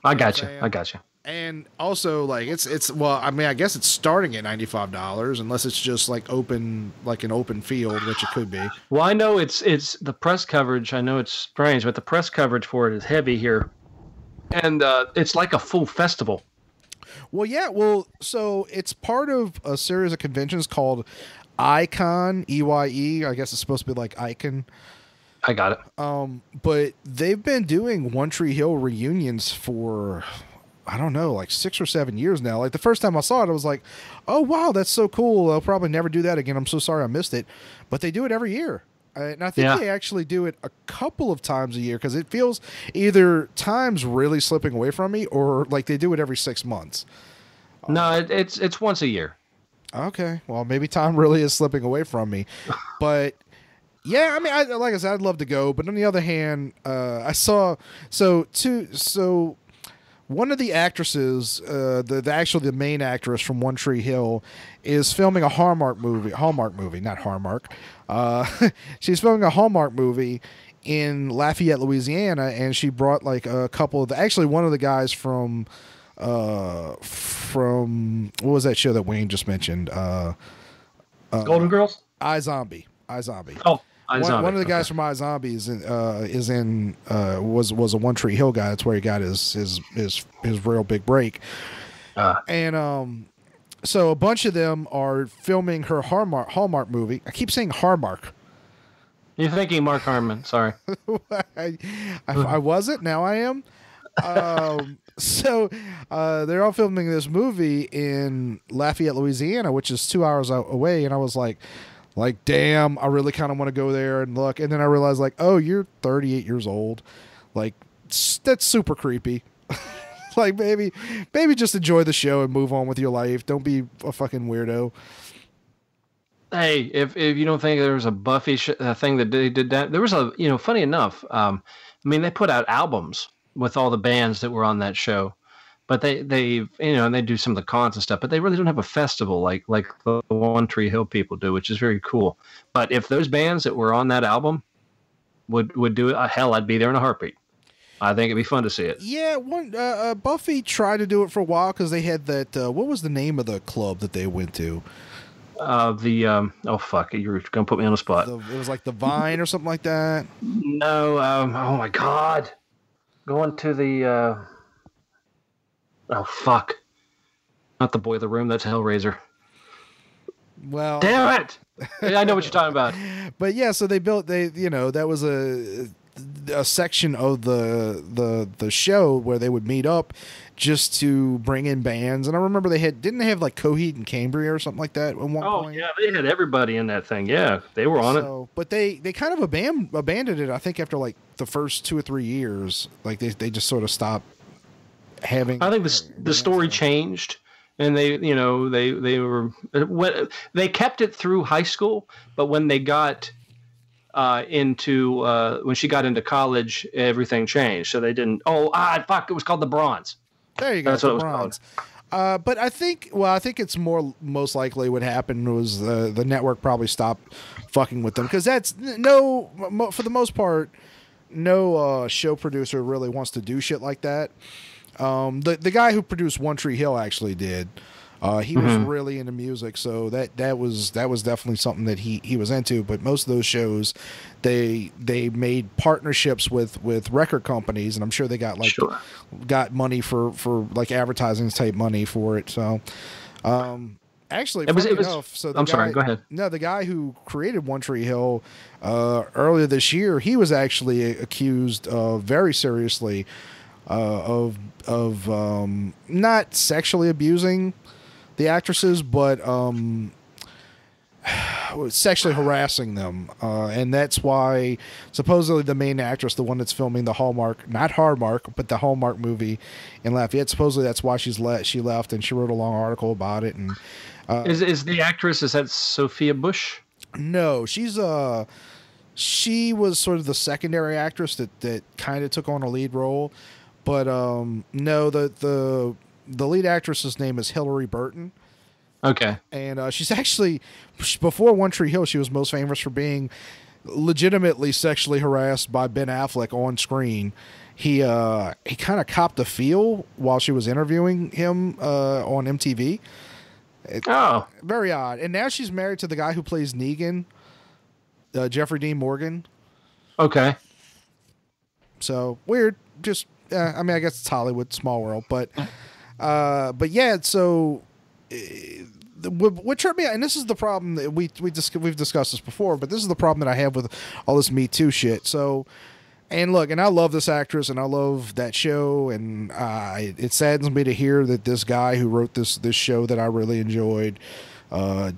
I got you. And also, like, it's well, I mean, I guess it's starting at $95 unless it's just like open, like an open field, which it could be. Well, I know it's the press coverage. I know it's strange, but the press coverage for it is heavy here, and it's like a full festival. Well, yeah. Well, so it's part of a series of conventions called Icon, EYE. I guess it's supposed to be like Icon. I got it. But they've been doing One Tree Hill reunions for, I don't know, like 6 or 7 years now. Like the first time I saw it, I was like, oh, wow, that's so cool. I'll probably never do that again. I'm so sorry I missed it. But they do it every year. And I think they actually do it a couple of times a year because it feels either time's really slipping away from me or like they do it every 6 months. No, it's once a year. Okay. Well, maybe time really is slipping away from me. But yeah, I mean, like I said, I'd love to go. But on the other hand, I saw one of the actresses, the main actress from One Tree Hill, is filming a Hallmark movie, not Hallmark. She's filming a Hallmark movie in Lafayette, Louisiana, and she brought like a couple of actually one of the guys from what was that show that Wayne just mentioned? Golden Girls? iZombie. Oh. One of the guys from iZombie was a One Tree Hill guy. That's where he got his real big break. And so a bunch of them are filming her Hallmark movie. I keep saying Hallmark. You're thinking Mark Harmon. Sorry. I wasn't. Now I am. So they're all filming this movie in Lafayette, Louisiana, which is 2 hours away. And I was like, damn, I really kind of want to go there and look. And then I realized, like, oh, you're 38 years old. Like, that's super creepy. Like, maybe just enjoy the show and move on with your life. Don't be a fucking weirdo. Hey, if you don't think there was a Buffy thing that they did that, there was a, funny enough, I mean, they put out albums with all the bands that were on that show. But they and they do some of the cons and stuff, but they really don't have a festival like the One Tree Hill people do, which is very cool. But if those bands that were on that album would do it, hell, I'd be there in a heartbeat. I think it'd be fun to see it. Yeah, Buffy tried to do it for a while because they had that. What was the name of the club that they went to? Oh fuck, you're gonna put me on the spot. It was like the Vine or something like that. No, oh my god, going to the. Oh fuck! Not the Boiler Room. That's Hellraiser. Well, damn it! I know what you're talking about. But yeah, so that was a section of the show where they would meet up just to bring in bands. And I remember didn't they have like Coheed and Cambria or something like that at one point? Oh yeah, they had everybody in that thing. Yeah, they were on it. But they kind of abandoned it. I think after like the first 2 or 3 years, like they just sort of stopped. I think the story changed, and they kept it through high school, but when they got when she got into college, everything changed. So they didn't. It was called the Bronze. There you go. That's what it was called. But I think it's most likely what happened was the network probably stopped fucking with them because that's for the most part, no show producer really wants to do shit like that. The guy who produced One Tree Hill actually did. He was really into music, so that was definitely something that he was into. But most of those shows, they made partnerships with record companies, and I'm sure they got got money for like advertising type money for it. So, actually, sorry. Go ahead. No, the guy who created One Tree Hill earlier this year, he was actually accused very seriously of not sexually abusing the actresses, but sexually harassing them, and that's why supposedly the main actress, the one that's filming the not Hallmark, but the Hallmark movie in Lafayette, supposedly that's why she left, and she wrote a long article about it. And is the actress, is that Sophia Bush? No, she was sort of the secondary actress that kind of took on a lead role. But no, the lead actress's name is Hillary Burton. Okay. And she's actually, before One Tree Hill, she was most famous for being legitimately sexually harassed by Ben Affleck on screen. he kind of copped a feel while she was interviewing him on MTV. Very odd. And now she's married to the guy who plays Negan, Jeffrey Dean Morgan. Okay. So weird. Just I mean, I guess it's Hollywood, small world, but yeah. So what tripped me out, and this is the problem that we've discussed this before, but this is the problem that I have with all this Me Too shit. So, and look, and I love this actress, and I love that show, and it saddens me to hear that this guy who wrote this show that I really enjoyed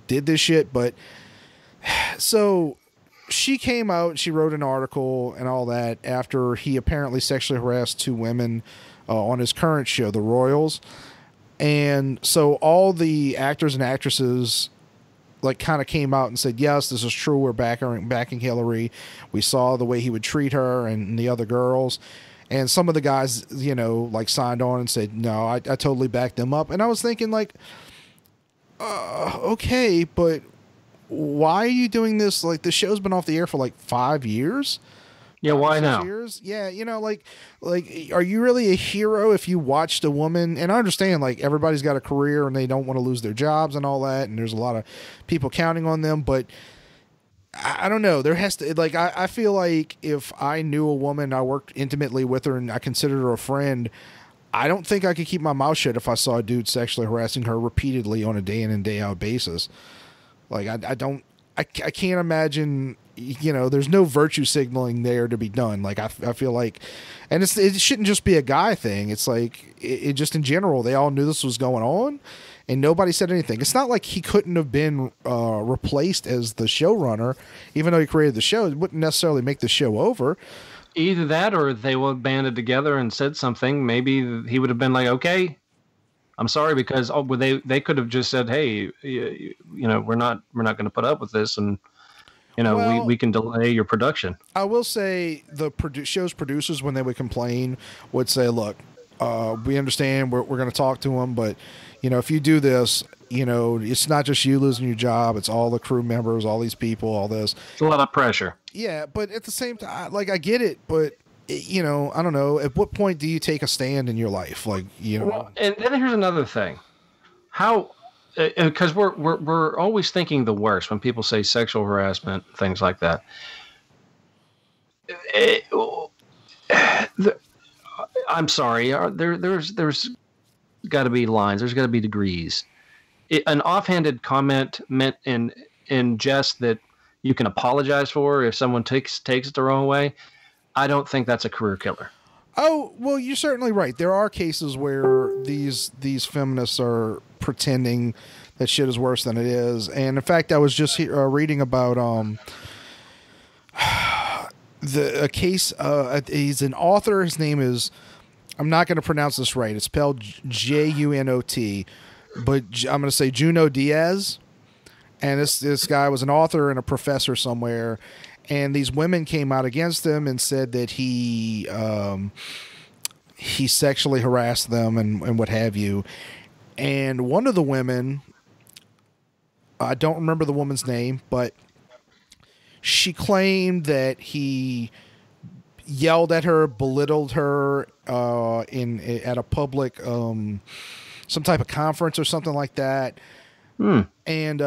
did this shit. But so she came out, she wrote an article and all that after he apparently sexually harassed 2 women on his current show, The Royals. And so all the actors and actresses like kind of came out and said, yes, this is true. We're backing Hillary. We saw the way he would treat her and the other girls. And some of the guys, you know, like signed on and said, no, I totally backed them up. And I was thinking like, okay, but why are you doing this? Like the show's been off the air for like 5 years. Yeah, why now? Years? Yeah, you know, like, are you really a hero if you watched a woman? And I understand, like, everybody's got a career and they don't want to lose their jobs and all that, and there's a lot of people counting on them, but I don't know. There has to, like, I feel like if I knew a woman, I worked intimately with her, and I considered her a friend, I don't think I could keep my mouth shut if I saw a dude sexually harassing her repeatedly on a day in and day out basis. Like, I can't imagine. You know, there's no virtue signaling there to be done. Like I feel like, and it shouldn't just be a guy thing. It's like it just in general, they all knew this was going on, and nobody said anything. It's not like he couldn't have been replaced as the showrunner, even though he created the show. It wouldn't necessarily make the show over. Either that, or they would have banded together and said something. Maybe he would have been like, "Okay, I'm sorry," because they could have just said, "Hey, you know, we're not going to put up with this," and you know, well, we can delay your production. I will say the show's producers, when they would complain, would say, look, we understand we're going to talk to them, but, you know, if you do this, you know, it's not just you losing your job. It's all the crew members, all these people, all this. It's a lot of pressure. Yeah, but at the same time, like, I get it, but, you know, I don't know. At what point do you take a stand in your life? Like, you know. Well, and then here's another thing. How... Because we're always thinking the worst when people say sexual harassment, things like that. I'm sorry. There's got to be lines. There's got to be degrees. An offhanded comment meant in jest that you can apologize for if someone takes it the wrong way. I don't think that's a career killer. Oh, well, you're certainly right. There are cases where these feminists are pretending that shit is worse than it is. And in fact, I was just reading about a case. He's an author. His name is, I'm not going to pronounce this right. It's spelled Junot, but I'm going to say Junot Diaz. And this guy was an author and a professor somewhere. And these women came out against him and said that he sexually harassed them and what have you. And one of the women, I don't remember the woman's name, but she claimed that he yelled at her, belittled her at a public some type of conference or something like that. And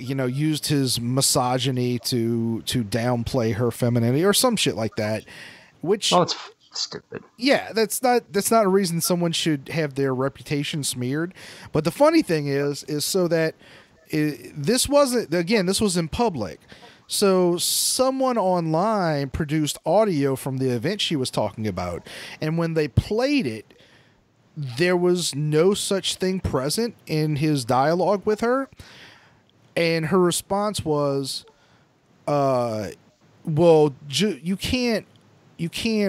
you know, used his misogyny to downplay her femininity or some shit like that. Which it's stupid. Yeah, that's not a reason someone should have their reputation smeared. But the funny thing is so that this was in public. So someone online produced audio from the event she was talking about, and when they played it, there was no such thing present in his dialogue with her. And her response was, well, you can't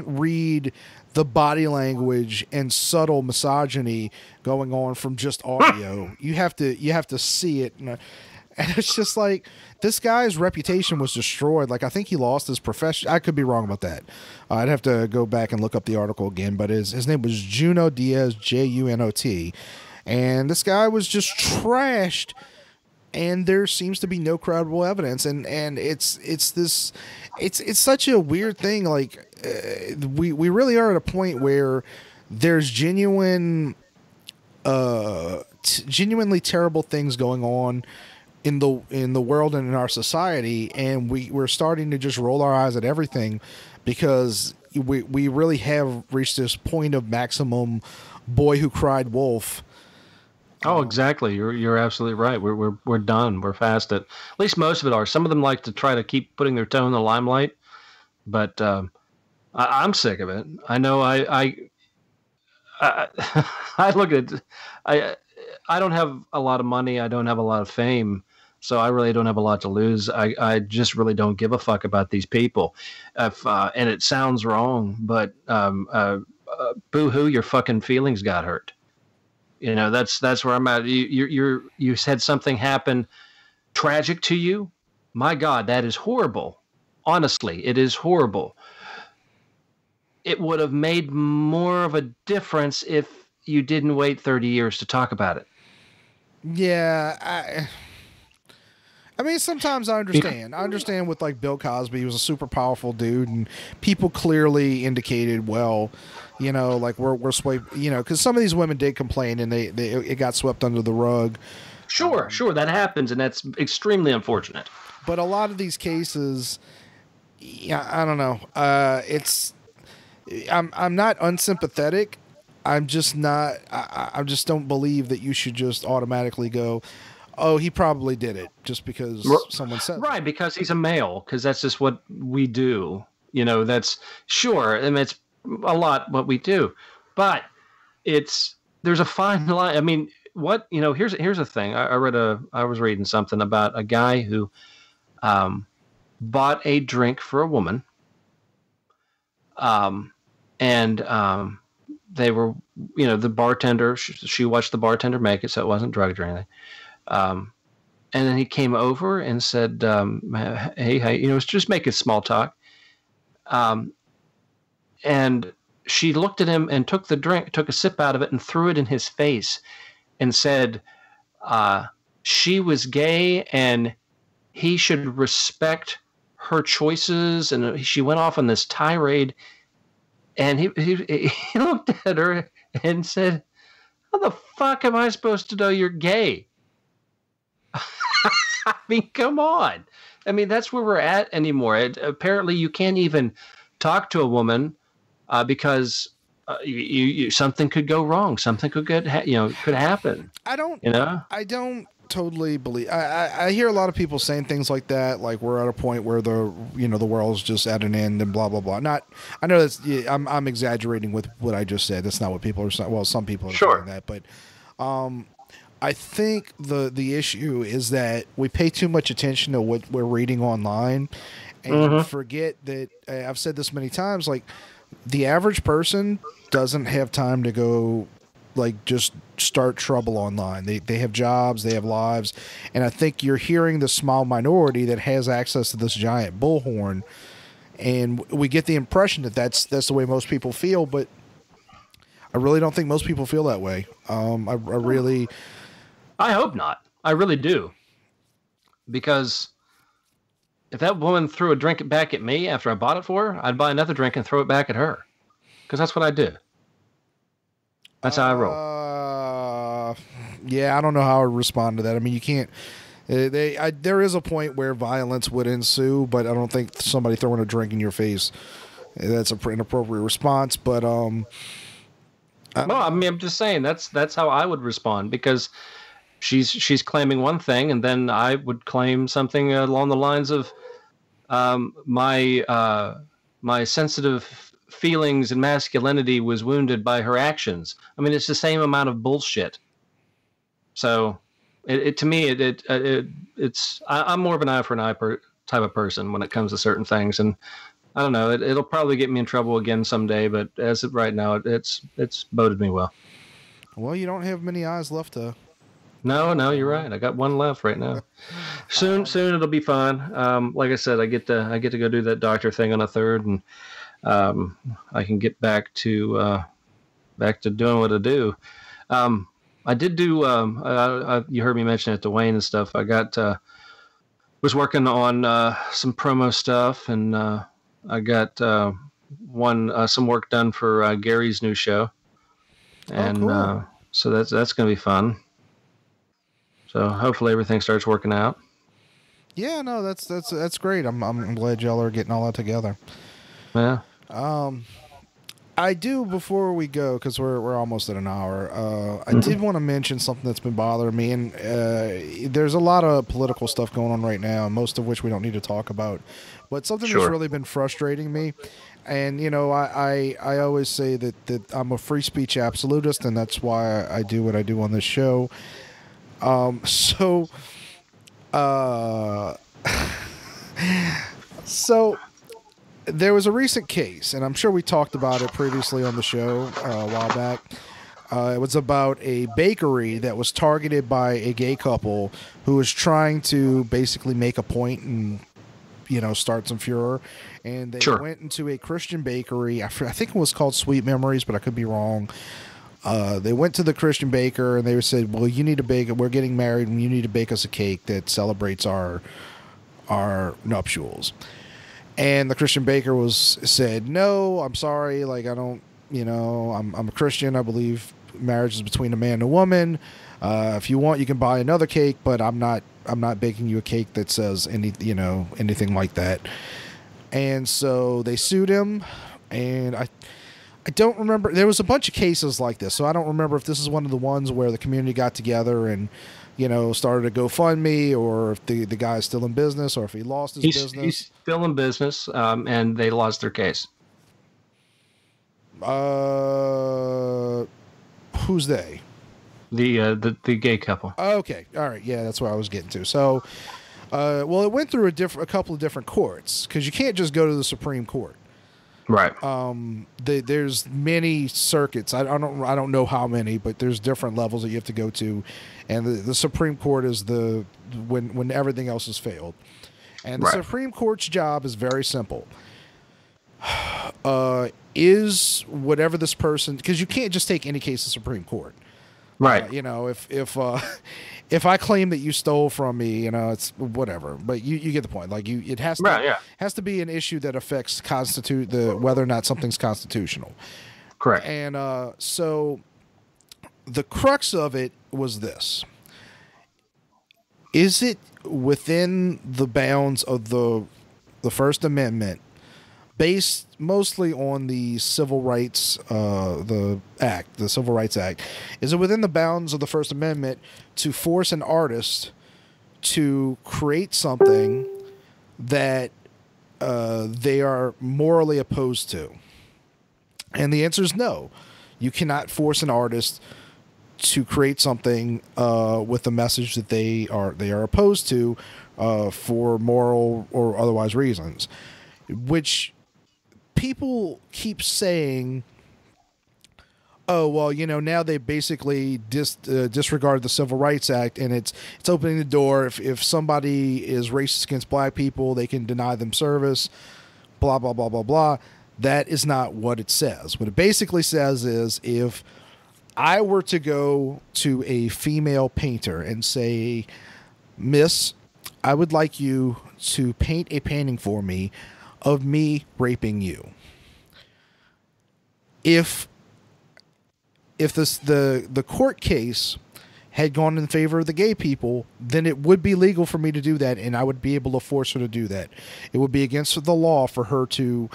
read the body language and subtle misogyny going on from just audio. You have to see it. And it's just like, this guy's reputation was destroyed. Like, I think he lost his profession. I could be wrong about that. I'd have to go back and look up the article again, but his name was Junot Diaz, Junot. And this guy was just trashed and there seems to be no credible evidence, and it's such a weird thing. Like we really are at a point where there's genuinely terrible things going on in the world and in our society, and we're starting to just roll our eyes at everything because we really have reached this point of maximum boy who cried wolf. Oh, exactly. You're absolutely right. We're done. We're past it. At least most of it are. Some of them like to try to keep putting their toe in the limelight, but I'm sick of it. I know. I look at. I don't have a lot of money. I don't have a lot of fame, so I really don't have a lot to lose. I just really don't give a fuck about these people. And it sounds wrong, but boo-hoo, your fucking feelings got hurt. You know, that's where I'm at. You said something happened tragic to you. My God, that is horrible. Honestly, it is horrible. It would have made more of a difference if you didn't wait 30 years to talk about it. Yeah, I mean, sometimes I understand. I understand with like Bill Cosby, he was a super powerful dude, and people clearly indicated, well, you know, like we're swept, you know, because some of these women did complain, and it got swept under the rug. Sure, that happens, and that's extremely unfortunate. But a lot of these cases, yeah, I don't know. I'm not unsympathetic. I'm just not. I just don't believe that you should just automatically go, oh, he probably did it just because someone said it. Right, because he's a male, because that's just what we do. You know, that's sure. I mean, it's a lot what we do, but there's a fine line. I mean, what, you know, here's the thing. I was reading something about a guy who bought a drink for a woman, and they were, you know, the bartender, she watched the bartender make it, so it wasn't drugged or anything. And then he came over and said, hey, you know, it's just making small talk. And she looked at him and took the drink, took a sip out of it and threw it in his face and said, she was gay and he should respect her choices. And she went off on this tirade, and he looked at her and said, how the fuck am I supposed to know you're gay? I mean, come on. I mean, that's where we're at anymore. Apparently, you can't even talk to a woman because something could go wrong. Something could could happen. I don't totally believe. I hear a lot of people saying things like that, like we're at a point where the world's just at an end and blah blah blah. I know that's. Yeah, I'm exaggerating with what I just said. That's not what people are saying. Well, some people are saying that, but I think the issue is that we pay too much attention to what we're reading online, and forget that I've said this many times. Like, the average person doesn't have time to go, like, just start trouble online. They have jobs, they have lives, and I think you're hearing the small minority that has access to this giant bullhorn, and we get the impression that that's the way most people feel, but I really don't think most people feel that way. I hope not. I really do. Because if that woman threw a drink back at me after I bought it for her, I'd buy another drink and throw it back at her. Because that's what I do. That's how I roll. Yeah, I don't know how I would respond to that. I mean, you can't. There is a point where violence would ensue, but I don't think somebody throwing a drink in your face, that's an appropriate response. But well, I mean, I'm just saying that's how I would respond, because she's claiming one thing, and then I would claim something along the lines of my sensitive feelings and masculinity was wounded by her actions. I mean, it's the same amount of bullshit. So, to me, it's I'm more of an eye for an eye type of person when it comes to certain things, and I don't know. It'll probably get me in trouble again someday, but as of right now, it's boded me well. Well, you don't have many eyes left to. No, you're right. I got one left right now. Soon it'll be fine. Like I said, I get to go do that doctor thing on a 3rd, and I can get back to doing what I do. I did do. You heard me mention it to Wayne and stuff. I got was working on some promo stuff, and I got some work done for Gary's new show, and cool. So that's going to be fun. So hopefully everything starts working out. Yeah, no, that's great. I'm glad y'all are getting all that together. Yeah. I do, before we go, because we're almost at an hour, I did want to mention something that's been bothering me, and there's a lot of political stuff going on right now, most of which we don't need to talk about, but something that's really been frustrating me, and, you know, I always say that I'm a free speech absolutist, and that's why I do what I do on this show. So there was a recent case, and I'm sure we talked about it previously on the show a while back. It was about a bakery that was targeted by a gay couple who was trying to basically make a point and, you know, start some furor. And they went into a Christian bakery. I think it was called Sweet Memories, but I could be wrong. They went to the Christian baker and they said, well, you need to bake, we're getting married and you need to bake us a cake that celebrates our nuptials. And the Christian baker said, no, I'm sorry. Like, I don't, you know, I'm a Christian. I believe marriage is between a man and a woman. If you want, you can buy another cake, but I'm not baking you a cake that says anything like that. And so they sued him, and I don't remember. There was a bunch of cases like this, so I don't remember if this is one of the ones where the community got together and, you know, started a GoFundMe, or if the guy's still in business, or if he lost his business. He's still in business, and they lost their case. Who's they? The gay couple. Okay, all right, yeah, that's what I was getting to. So, well, it went through a couple of different courts, because you can't just go to the Supreme Court. Right. There's many circuits. I don't know how many, but there's different levels that you have to go to, and the Supreme Court is when everything else has failed. And the Supreme Court's job is very simple. Is whatever this person, because you can't just take any case to Supreme Court. Right. You know, if I claim that you stole from me, you know, it's whatever. But you get the point. Like, it has to has to be an issue that affects whether or not something's constitutional. Correct. And so the crux of it was this: is it within the bounds of the First Amendment, based mostly on the Civil Rights, the Civil Rights Act, is it within the bounds of the First Amendment to force an artist to create something that they are morally opposed to? And the answer is no. You cannot force an artist to create something with a message that they are opposed to for moral or otherwise reasons, which people keep saying, oh, well, you know, now they basically disregard the Civil Rights Act, and it's opening the door. If somebody is racist against black people, they can deny them service, blah, blah, blah, blah, blah. That is not what it says. What it basically says is, if I were to go to a female painter and say, Miss, I would like you to paint a painting for me of me raping you. If the court case had gone in favor of the gay people, then it would be legal for me to do that, and I would be able to force her to do that. It would be against the law for her to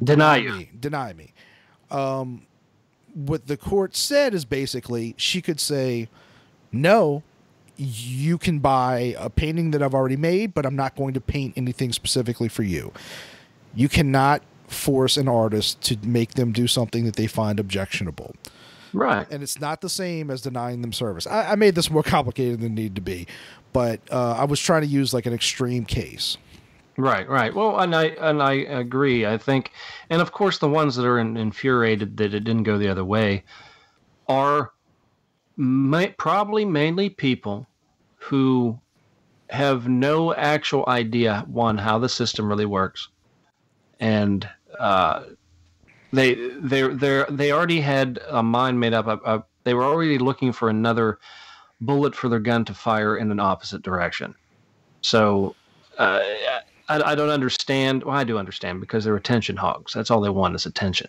deny me. What the court said is basically, she could say, no, you can buy a painting that I've already made, but I'm not going to paint anything specifically for you. You cannot force an artist to make them do something that they find objectionable. Right. And it's not the same as denying them service. I made this more complicated than it needed to be, but I was trying to use like an extreme case. Right. Well, and I agree. I think, and of course, the ones that are infuriated that it didn't go the other way are probably mainly people who have no actual idea, one, how the system really works, and they already had a mind made up. They were already looking for another bullet for their gun to fire in an opposite direction. So I don't understand. Well, I do understand because they're attention hogs. That's all they want is attention.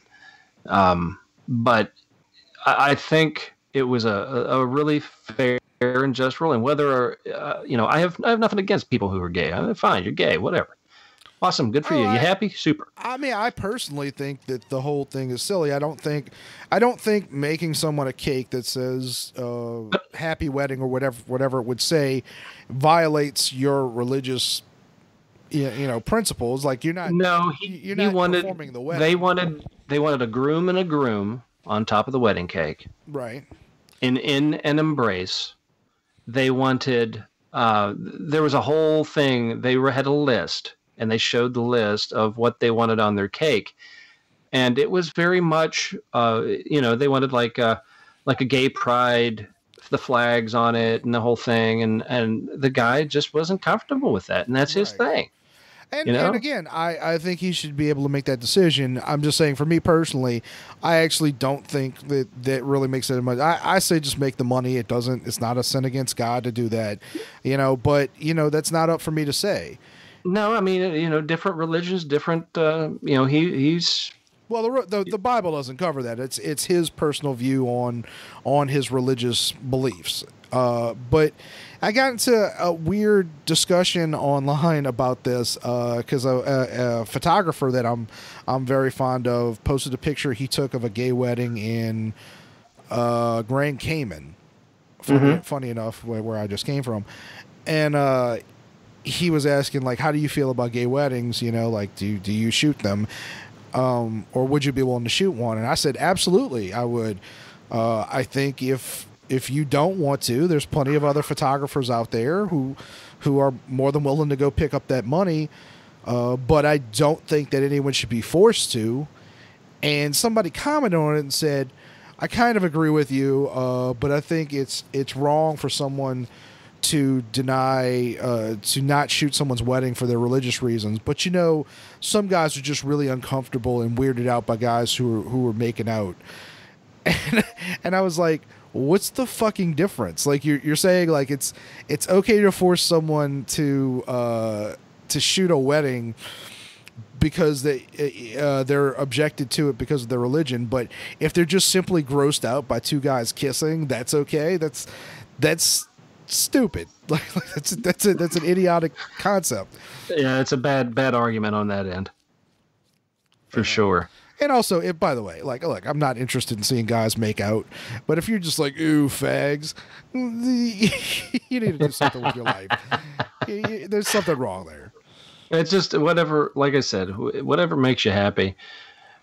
But I think it was a really fair and just ruling. Whether I have nothing against people who are gay. Fine, you're gay, whatever. Awesome, good for you. You happy? Super. I mean, I personally think that the whole thing is silly. I don't think making someone a cake that says "Happy Wedding" or whatever it would say violates your religious principles. Like you're not. No, you're not performing the wedding. They wanted a groom and a groom on top of the wedding cake. Right. In an embrace. They wanted. There was a whole thing. They had a list. And they showed the list of what they wanted on their cake, and it was very much, they wanted like a gay pride, the flags on it, and the whole thing, and the guy just wasn't comfortable with that, and that's his thing. And again, I think he should be able to make that decision. I'm just saying, for me personally, I actually don't think that really makes it much. I say just make the money. It's not a sin against God to do that, But that's not up for me to say. No, I mean, different religions, different. He's. Well, the Bible doesn't cover that. It's his personal view on his religious beliefs. But I got into a weird discussion online about this because a photographer that I'm very fond of posted a picture he took of a gay wedding in Grand Cayman. Funny enough, where I just came from, and. He was asking, like, how do you feel about gay weddings? Like, do you shoot them? Or would you be willing to shoot one? And I said, absolutely, I would. I think if you don't want to, there's plenty of other photographers out there who are more than willing to go pick up that money. But I don't think that anyone should be forced to. And somebody commented on it and said, I kind of agree with you, but I think it's wrong for someone to deny to not shoot someone's wedding for their religious reasons. But some guys are just really uncomfortable and weirded out by guys who are making out. And I was like, what's the fucking difference? Like you're saying like it's okay to force someone to shoot a wedding because they're objected to it because of their religion, but if they're just simply grossed out by two guys kissing, that's okay. That's stupid. Like that's an idiotic concept. Yeah, it's a bad argument on that end, for sure. And also, by the way, look, I'm not interested in seeing guys make out, but if you're just like, ooh, fags, you need to do something with your life. There's something wrong there. It's just whatever. Like I said, whatever makes you happy.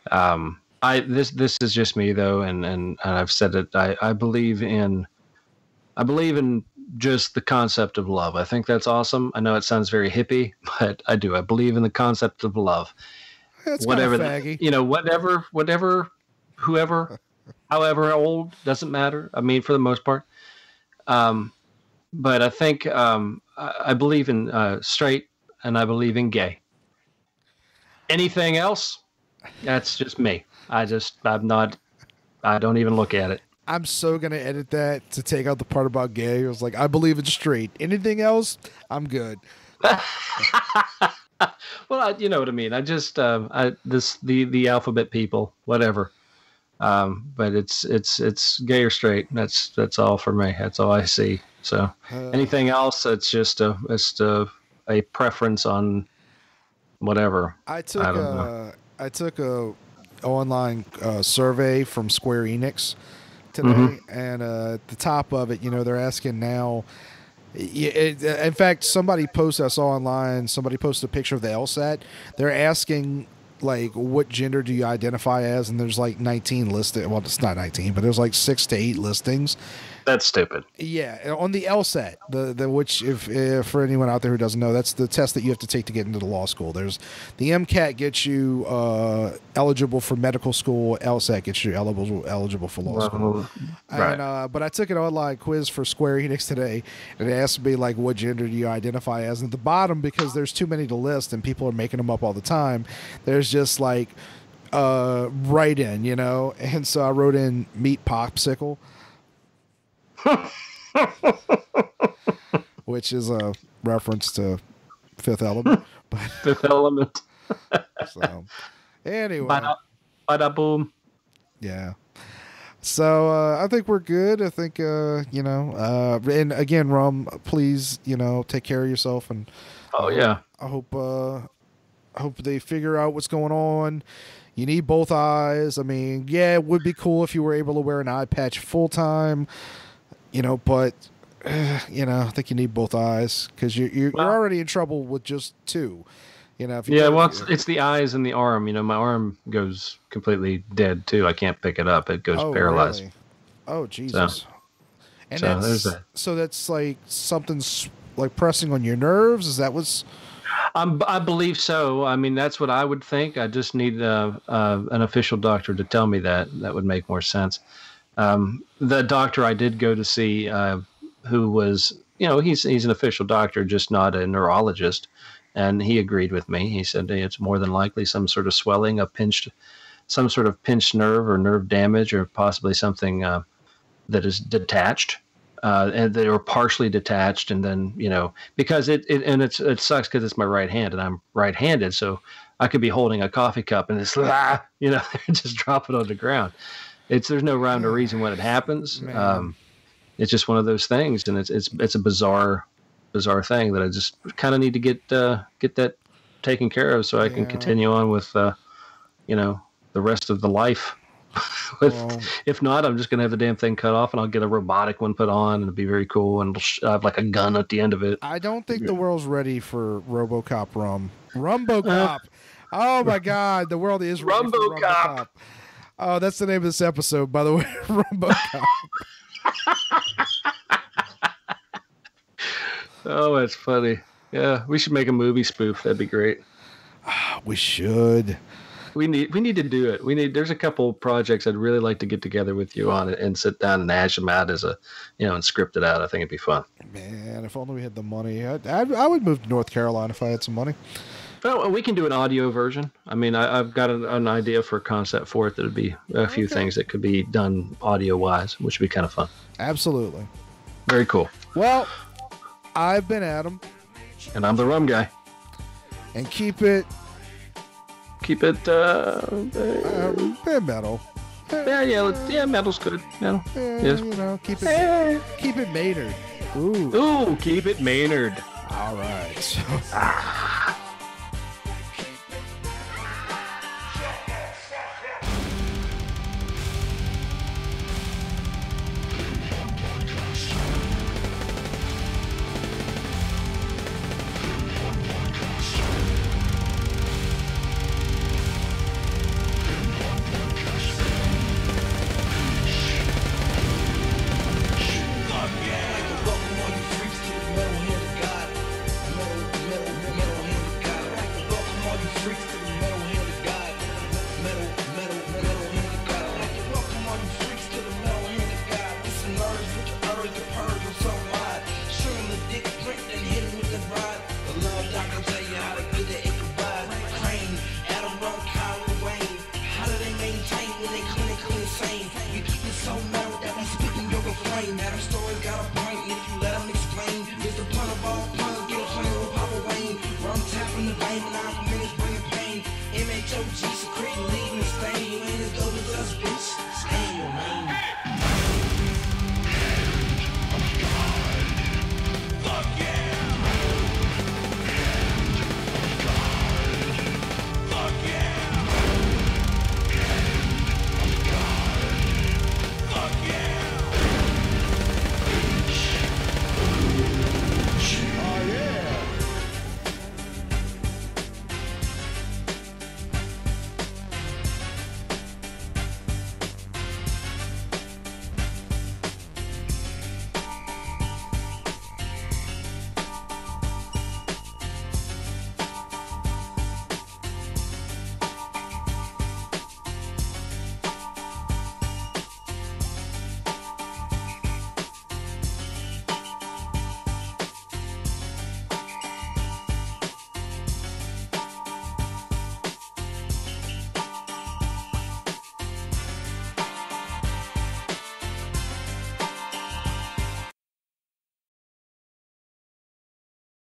This is just me though, and I've said it. I believe in just the concept of love. I think that's awesome. I know it sounds very hippie, but I do. I believe in the concept of love. That's whatever, faggy. Whatever, whoever, however old, doesn't matter. I mean, for the most part. But I think I believe in straight, and I believe in gay. Anything else? That's just me. I don't even look at it. I'm so going to edit that to take out the part about gay. It was like, I believe in straight. Anything else? I'm good. Well, you know what I mean. I just, the alphabet people, whatever. But it's gay or straight. That's all for me. That's all I see. So anything else, it's just a preference on whatever. I took a online survey from Square Enix today, and at the top of it, they're asking now. In fact, somebody posted, I saw online, somebody posted a picture of the LSAT. They're asking, like, what gender do you identify as? And there's like 19 listed. Well, it's not 19, but there's like 6 to 8 listings. That's stupid. Yeah, on the LSAT, which if for anyone out there who doesn't know, that's the test that you have to take to get into the law school. There's the MCAT gets you eligible for medical school. LSAT gets you eligible for law school. Right. And but I took an online quiz for Square Enix today, and it asked me like, what gender do you identify as? And at the bottom, because there's too many to list and people are making them up all the time, there's just like write in, And so I wrote in meat popsicle. Which is a reference to Fifth Element. Fifth Element. So, anyway. Bada boom. Yeah. So I think we're good. I think and again, Rum, please, take care of yourself, and I hope they figure out what's going on. You need both eyes. I mean, yeah, it would be cool if you were able to wear an eye patch full time, but I think you need both eyes because you're already in trouble with just two. It's the eyes and the arm. My arm goes completely dead too. I can't pick it up. It goes paralyzed. Really? Oh, Jesus. So that's like something's like pressing on your nerves? Is that what's... I believe so. I mean, that's what I would think. I just need an official doctor to tell me that. That would make more sense. The doctor I did go to see, who was, he's an official doctor, just not a neurologist. And he agreed with me. He said, hey, it's more than likely some sort of swelling, some sort of pinched nerve or nerve damage, or possibly something that is detached, and they were partially detached. And then, because it sucks because it's my right hand and I'm right-handed. So I could be holding a coffee cup and it's, just drop it on the ground. There's no rhyme or reason when it happens. It's just one of those things. And it's a bizarre thing that I just kind of need to get that taken care of so I can continue on with the rest of the life. If not, I'm just gonna have the damn thing cut off and I'll get a robotic one put on and it'll be very cool and it'll have like a gun at the end of it. I don't think the world's ready for Robocop Rumbocop. Oh my God, the world is ready for Rumbocop. Oh, that's the name of this episode, by the way. Rumbocop. Oh, that's funny. Yeah, we should make a movie spoof. That'd be great. We should. We need to do it. There's a couple projects I'd really like to get together with you on it and sit down and hash them out as and script it out. I think it'd be fun. Man, if only we had the money. I would move to North Carolina if I had some money. Oh, we can do an audio version. I mean, I've got an idea for a concept for it. That'd be a few things that could be done audio-wise, which would be kind of fun. Absolutely. Very cool. Well, I've been Adam. And I'm the Rum Guy. And keep it metal. Yeah, metal's good. Metal. Yes. Keep it Maynard. Ooh, keep it Maynard. All right.